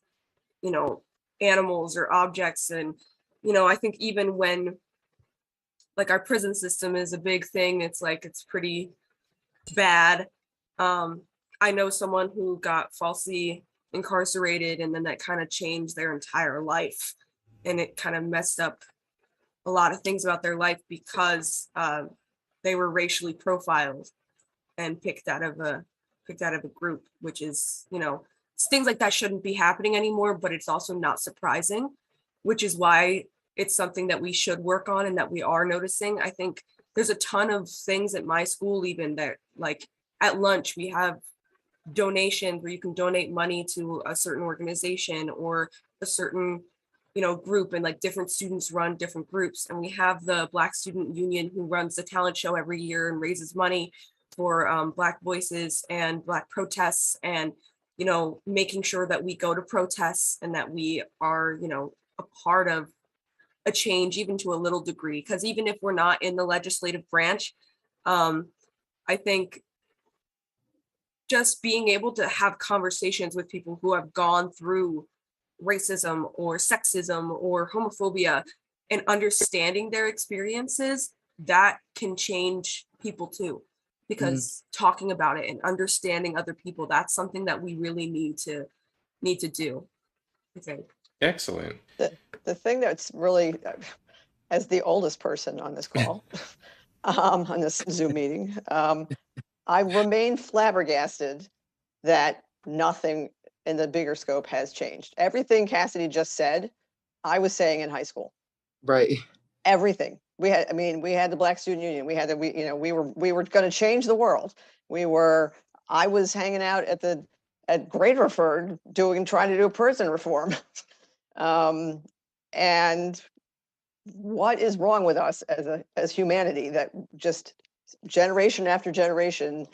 you know, animals or objects. And, you know, I think even when, like, our prison system is a big thing, it's like, it's pretty bad. I know someone who got falsely incarcerated, and then that kind of changed their entire life, and it kind of messed up a lot of things about their life, because they were racially profiled and picked out of a group, which is, you know, things like that shouldn't be happening anymore, but it's also not surprising, which is why it's something that we should work on and that we are noticing. I think there's a ton of things at my school, even that, like, at lunch we have donations where you can donate money to a certain organization or a certain, you know, group, and like different students run different groups. And we have the Black Student Union, who runs the talent show every year and raises money for Black voices and Black protests, and, you know, making sure that we go to protests and that we are, you know, a part of a change, even to a little degree. Because even if we're not in the legislative branch, I think just being able to have conversations with people who have gone through racism or sexism or homophobia and understanding their experiences, that can change people too. Because talking about it and understanding other people, that's something that we really need to do, I think. Excellent. The thing that's really, as the oldest person on this call, on this Zoom meeting, I remain flabbergasted that nothing in the bigger scope has changed. Everything Cassidy just said, I was saying in high school. Right. Everything. We had the Black Student Union. We were going to change the world. I was hanging out at Graterford trying to do prison reform. And what is wrong with us as humanity, that just generation after generation,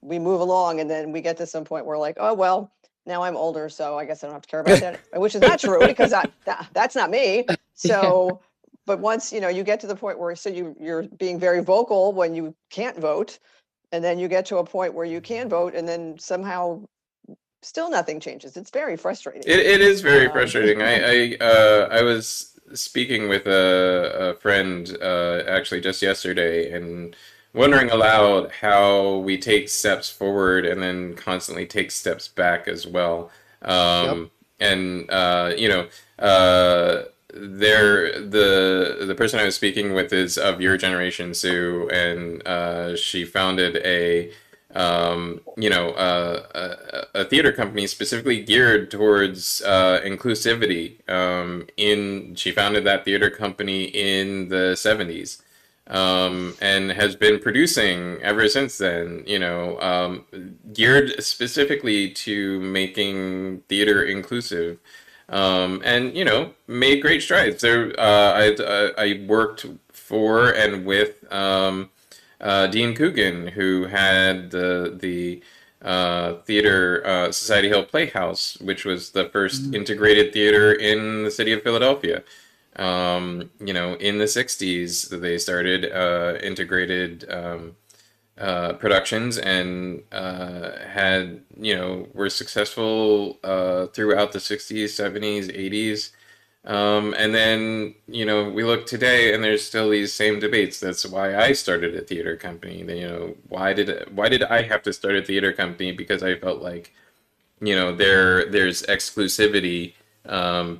we move along, and then we get to some point where, like, oh, well, now I'm older, so I guess I don't have to care about that, which is not true, because that's not me. So, but once, you know, you get to the point where, so you're being very vocal when you can't vote, and then you get to a point where you can vote, and then somehow still nothing changes. It's very frustrating. It is very frustrating. I was speaking with a friend actually just yesterday, and wondering aloud how we take steps forward and then constantly take steps back as well. And you know, the person I was speaking with is of your generation, Sue, and she founded a theater company specifically geared towards inclusivity. She founded that theater company in the 70s. And has been producing ever since then, you know, geared specifically to making theater inclusive, and, you know, made great strides. I worked for and with Dean Coogan, who had the theater Society Hill Playhouse, which was the first integrated theater in the city of Philadelphia. You know, in the 60s, they started integrated productions, and had, you know, were successful throughout the 60s, 70s, 80s. And then, you know, we look today and there's still these same debates. That's why I started a theater company. You know, why did I have to start a theater company? Because I felt like, you know, there's exclusivity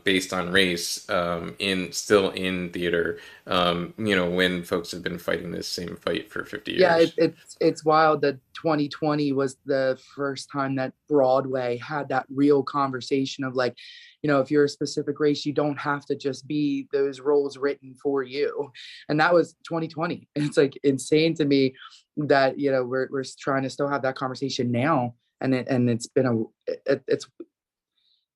based on race still in theater, when folks have been fighting this same fight for 50 years. Yeah, it's wild that 2020 was the first time that Broadway had that real conversation of like, if you're a specific race, you don't have to just be those roles written for you. And that was 2020. And it's like insane to me that, we're trying to still have that conversation now. And it's it's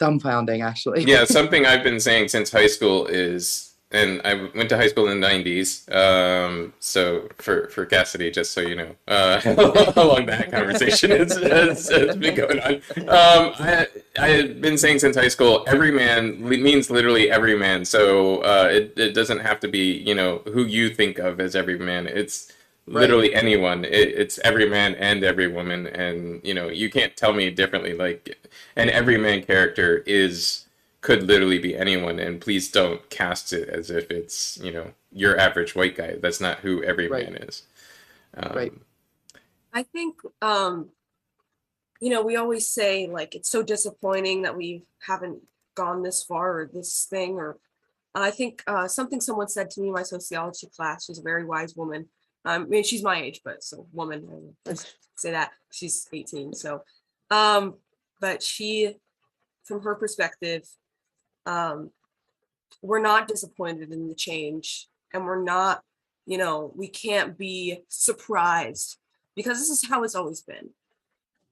dumbfounding, actually. Yeah, something I've been saying since high school is, and I went to high school in the 90s, so for Cassidy, just so you know, how long that conversation has been going on. I've been saying since high school, every man means literally every man, so it doesn't have to be, who you think of as every man. It's literally anyone. It's every man and every woman, and, you can't tell me differently. Like, an everyman character could literally be anyone, and please don't cast it as if it's, your average white guy. That's not who every man is. Right. I think, we always say, like, it's so disappointing that we haven't gone this far or this thing, or I think something someone said to me in my sociology class. She's a very wise woman. I mean, she's my age, but so woman, let's say that. She's 18, so, but she, from her perspective, we're not disappointed in the change, and we're not, we can't be surprised because this is how it's always been.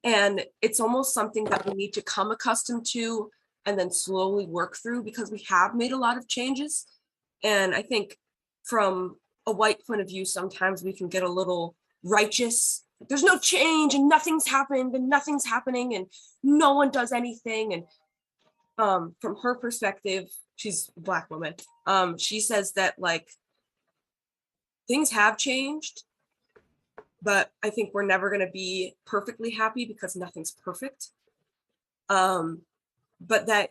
And it's almost something that we need to come accustomed to and then slowly work through, because we have made a lot of changes. And I think from a white point of view, sometimes we can get a little righteous. There's no change and nothing's happened and nothing's happening and no one does anything. And from her perspective, she's a Black woman. She says that, like, things have changed, but I think we're never going to be perfectly happy because nothing's perfect. But that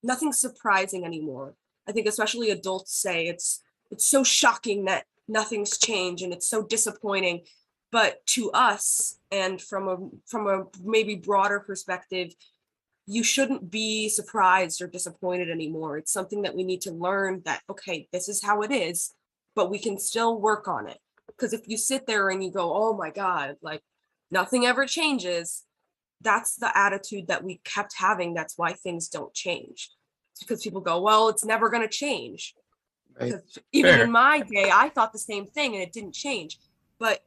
nothing's surprising anymore. I think especially adults say it's so shocking that nothing's changed and it's so disappointing. But to us, and from a maybe broader perspective, you shouldn't be surprised or disappointed anymore. It's something that we need to learn that, okay, this is how it is, but we can still work on it. Because if you sit there and you go, oh my God, like nothing ever changes, that's the attitude that we kept having. That's why things don't change. It's because people go, well, it's never going to change. Right. Because even in my day, I thought the same thing and it didn't change. But,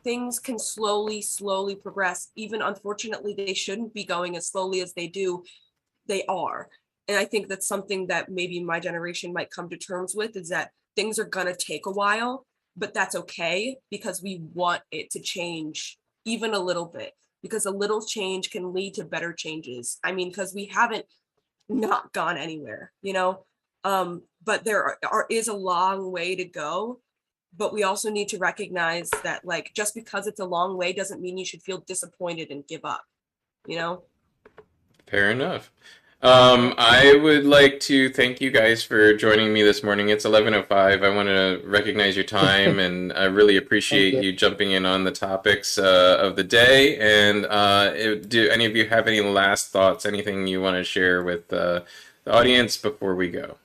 things can slowly progress. Even unfortunately, they shouldn't be going as slowly as they do. They are. And I think that's something that maybe my generation might come to terms with, is that things are going to take a while, but that's okay, because we want it to change even a little bit, because a little change can lead to better changes. I mean, because we haven't not gone anywhere, but there is a long way to go. But we also need to recognize that, like, just because it's a long way doesn't mean you should feel disappointed and give up, Fair enough. I would like to thank you guys for joining me this morning. It's 11:05. I want to recognize your time, and I really appreciate you jumping in on the topics of the day. And do any of you have any last thoughts, anything you want to share with the audience before we go?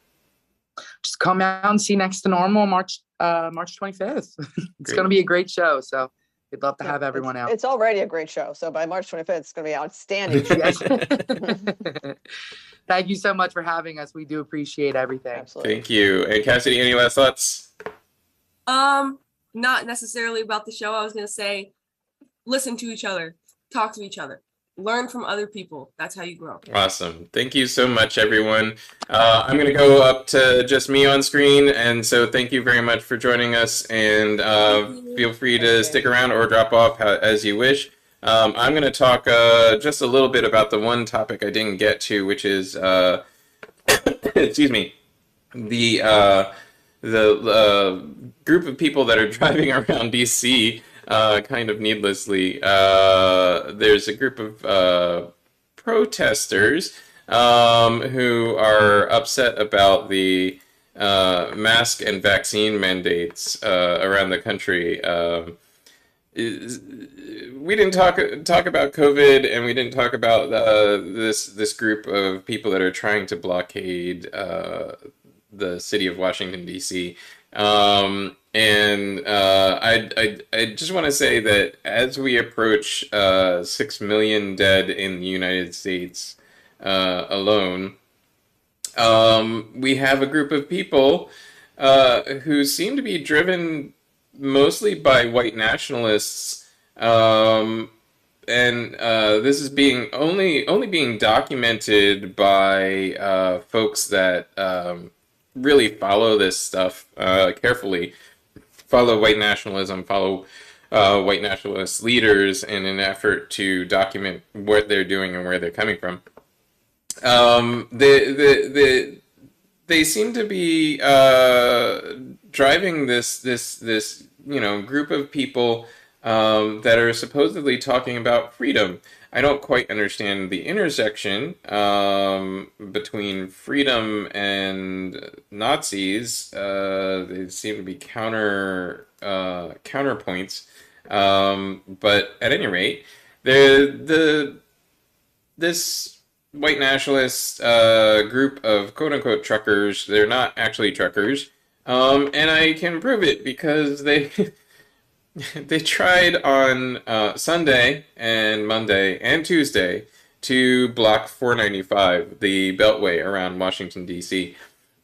Just come out and see Next to Normal March 25th. It's going to be a great show. So we'd love to have everyone out. It's already a great show. So by March 25th, it's going to be outstanding. Thank you so much for having us. We do appreciate everything. Absolutely. Thank you. And Cassidy, any last thoughts? Not necessarily about the show. I was going to say, listen to each other, talk to each other. Learn from other people. That's how you grow. Awesome. Thank you so much, everyone. I'm going to go up to just me on screen. And so thank you very much for joining us. And feel free to stick around or drop off as you wish. I'm going to talk just a little bit about the one topic I didn't get to, which is, excuse me, the group of people that are driving around DC kind of needlessly. There's a group of protesters who are upset about the mask and vaccine mandates around the country. we didn't talk about COVID, and we didn't talk about this group of people that are trying to blockade the city of Washington, D.C. I just want to say that as we approach 6 million dead in the United States alone, we have a group of people who seem to be driven mostly by white nationalists, this is being only being documented by folks that really follow this stuff carefully, follow white nationalism, follow white nationalist leaders in an effort to document what they're doing and where they're coming from. They seem to be driving this group of people that are supposedly talking about freedom. I don't quite understand the intersection between freedom and Nazis. They seem to be counterpoints. But at any rate, this white nationalist group of quote-unquote truckers, they're not actually truckers, and I can prove it because they they tried on Sunday and Monday and Tuesday to block 495, the beltway around Washington, D.C.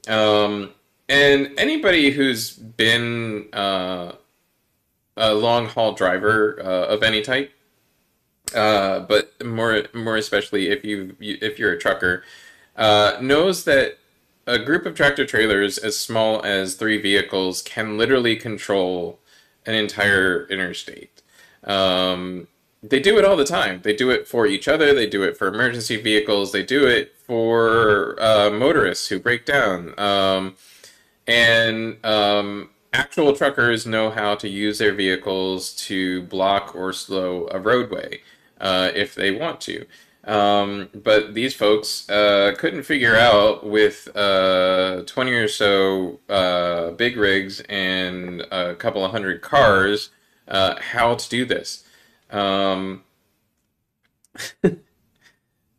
And anybody who's been a long-haul driver of any type, but more especially if you're a trucker, knows that a group of tractor trailers as small as 3 vehicles can literally control an entire interstate. They do it all the time. They do it for each other. They do it for emergency vehicles. They do it for motorists who break down. Actual truckers know how to use their vehicles to block or slow a roadway if they want to. But these folks couldn't figure out with 20 or so big rigs and a couple of hundred cars how to do this.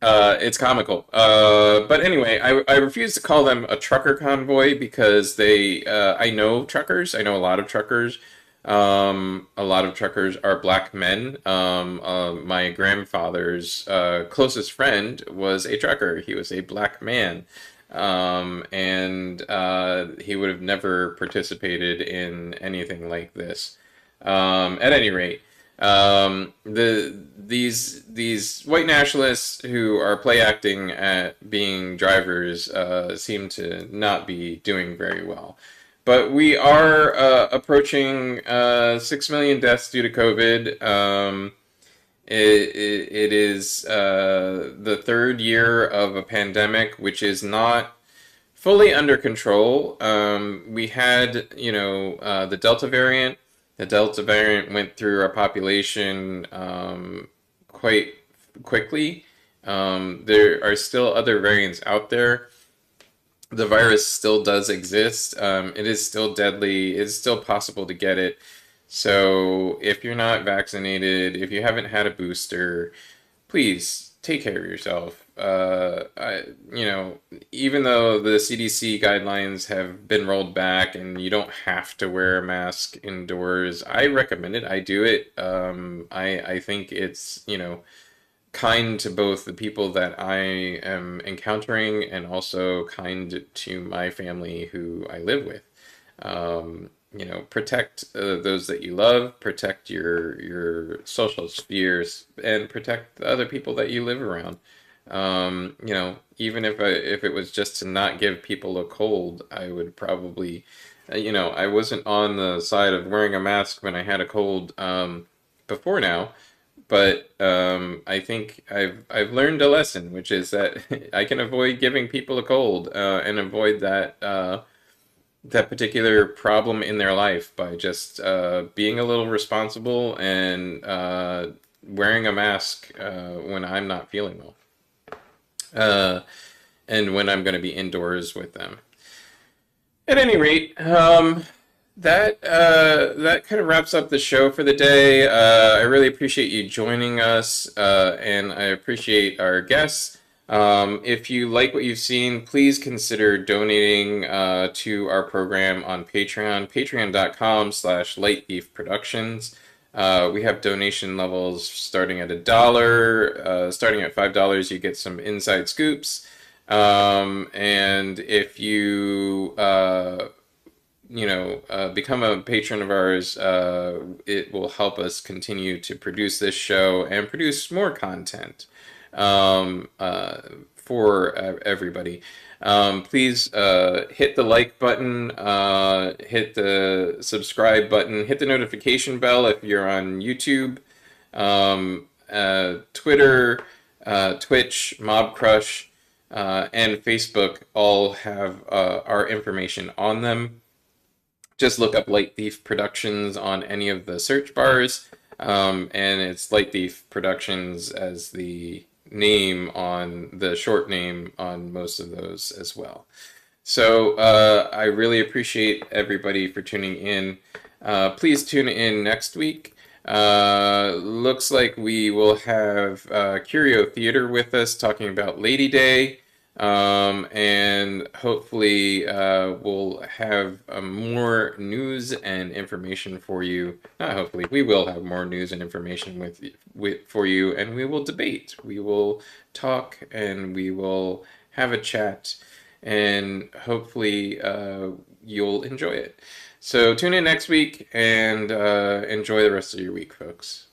It's comical. But anyway, I refuse to call them a trucker convoy because I know truckers. I know a lot of truckers. A lot of truckers are black men. My grandfather's closest friend was a trucker. He was a black man. He would have never participated in anything like this. At any rate, these white nationalists who are play acting at being drivers seem to not be doing very well. But we are approaching 6 million deaths due to COVID. It is the 3rd year of a pandemic, which is not fully under control. We had, the Delta variant. The Delta variant went through our population quite quickly. There are still other variants out there. The virus still does exist. It is still deadly. It's still possible to get it. So if you're not vaccinated, if you haven't had a booster, please take care of yourself. Even though the CDC guidelines have been rolled back and you don't have to wear a mask indoors, I recommend it. I do it. I think it's, kind to both the people that I am encountering and also kind to my family who I live with. Protect those that you love, protect your social spheres, and protect the other people that you live around. Even if it was just to not give people a cold, I would probably, I wasn't on the side of wearing a mask when I had a cold before now. But I think I've learned a lesson, which is that I can avoid giving people a cold and avoid that particular problem in their life by just being a little responsible and wearing a mask when I'm not feeling well, and when I'm going to be indoors with them. At any rate, that kind of wraps up the show for the day. I really appreciate you joining us, and I appreciate our guests. If you like what you've seen, please consider donating to our program on Patreon, patreon.com/lightbeefproductions. We have donation levels starting at $1. Starting at $5, you get some inside scoops. And if you become a patron of ours, it will help us continue to produce this show and produce more content for everybody. Please hit the like button, hit the subscribe button, hit the notification bell if you're on YouTube, Twitter, Twitch, Mob Crush, and Facebook all have our information on them. Just look up Light Thief Productions on any of the search bars, and it's Light Thief Productions as the name on the short name on most of those as well. So I really appreciate everybody for tuning in. Please tune in next week. Looks like we will have Curio Theater with us talking about Lady Day. And hopefully we'll have more news and information for you. Not hopefully, we will have more news and information for you, and we will debate. We will talk, and we will have a chat, and hopefully you'll enjoy it. So tune in next week, and enjoy the rest of your week, folks.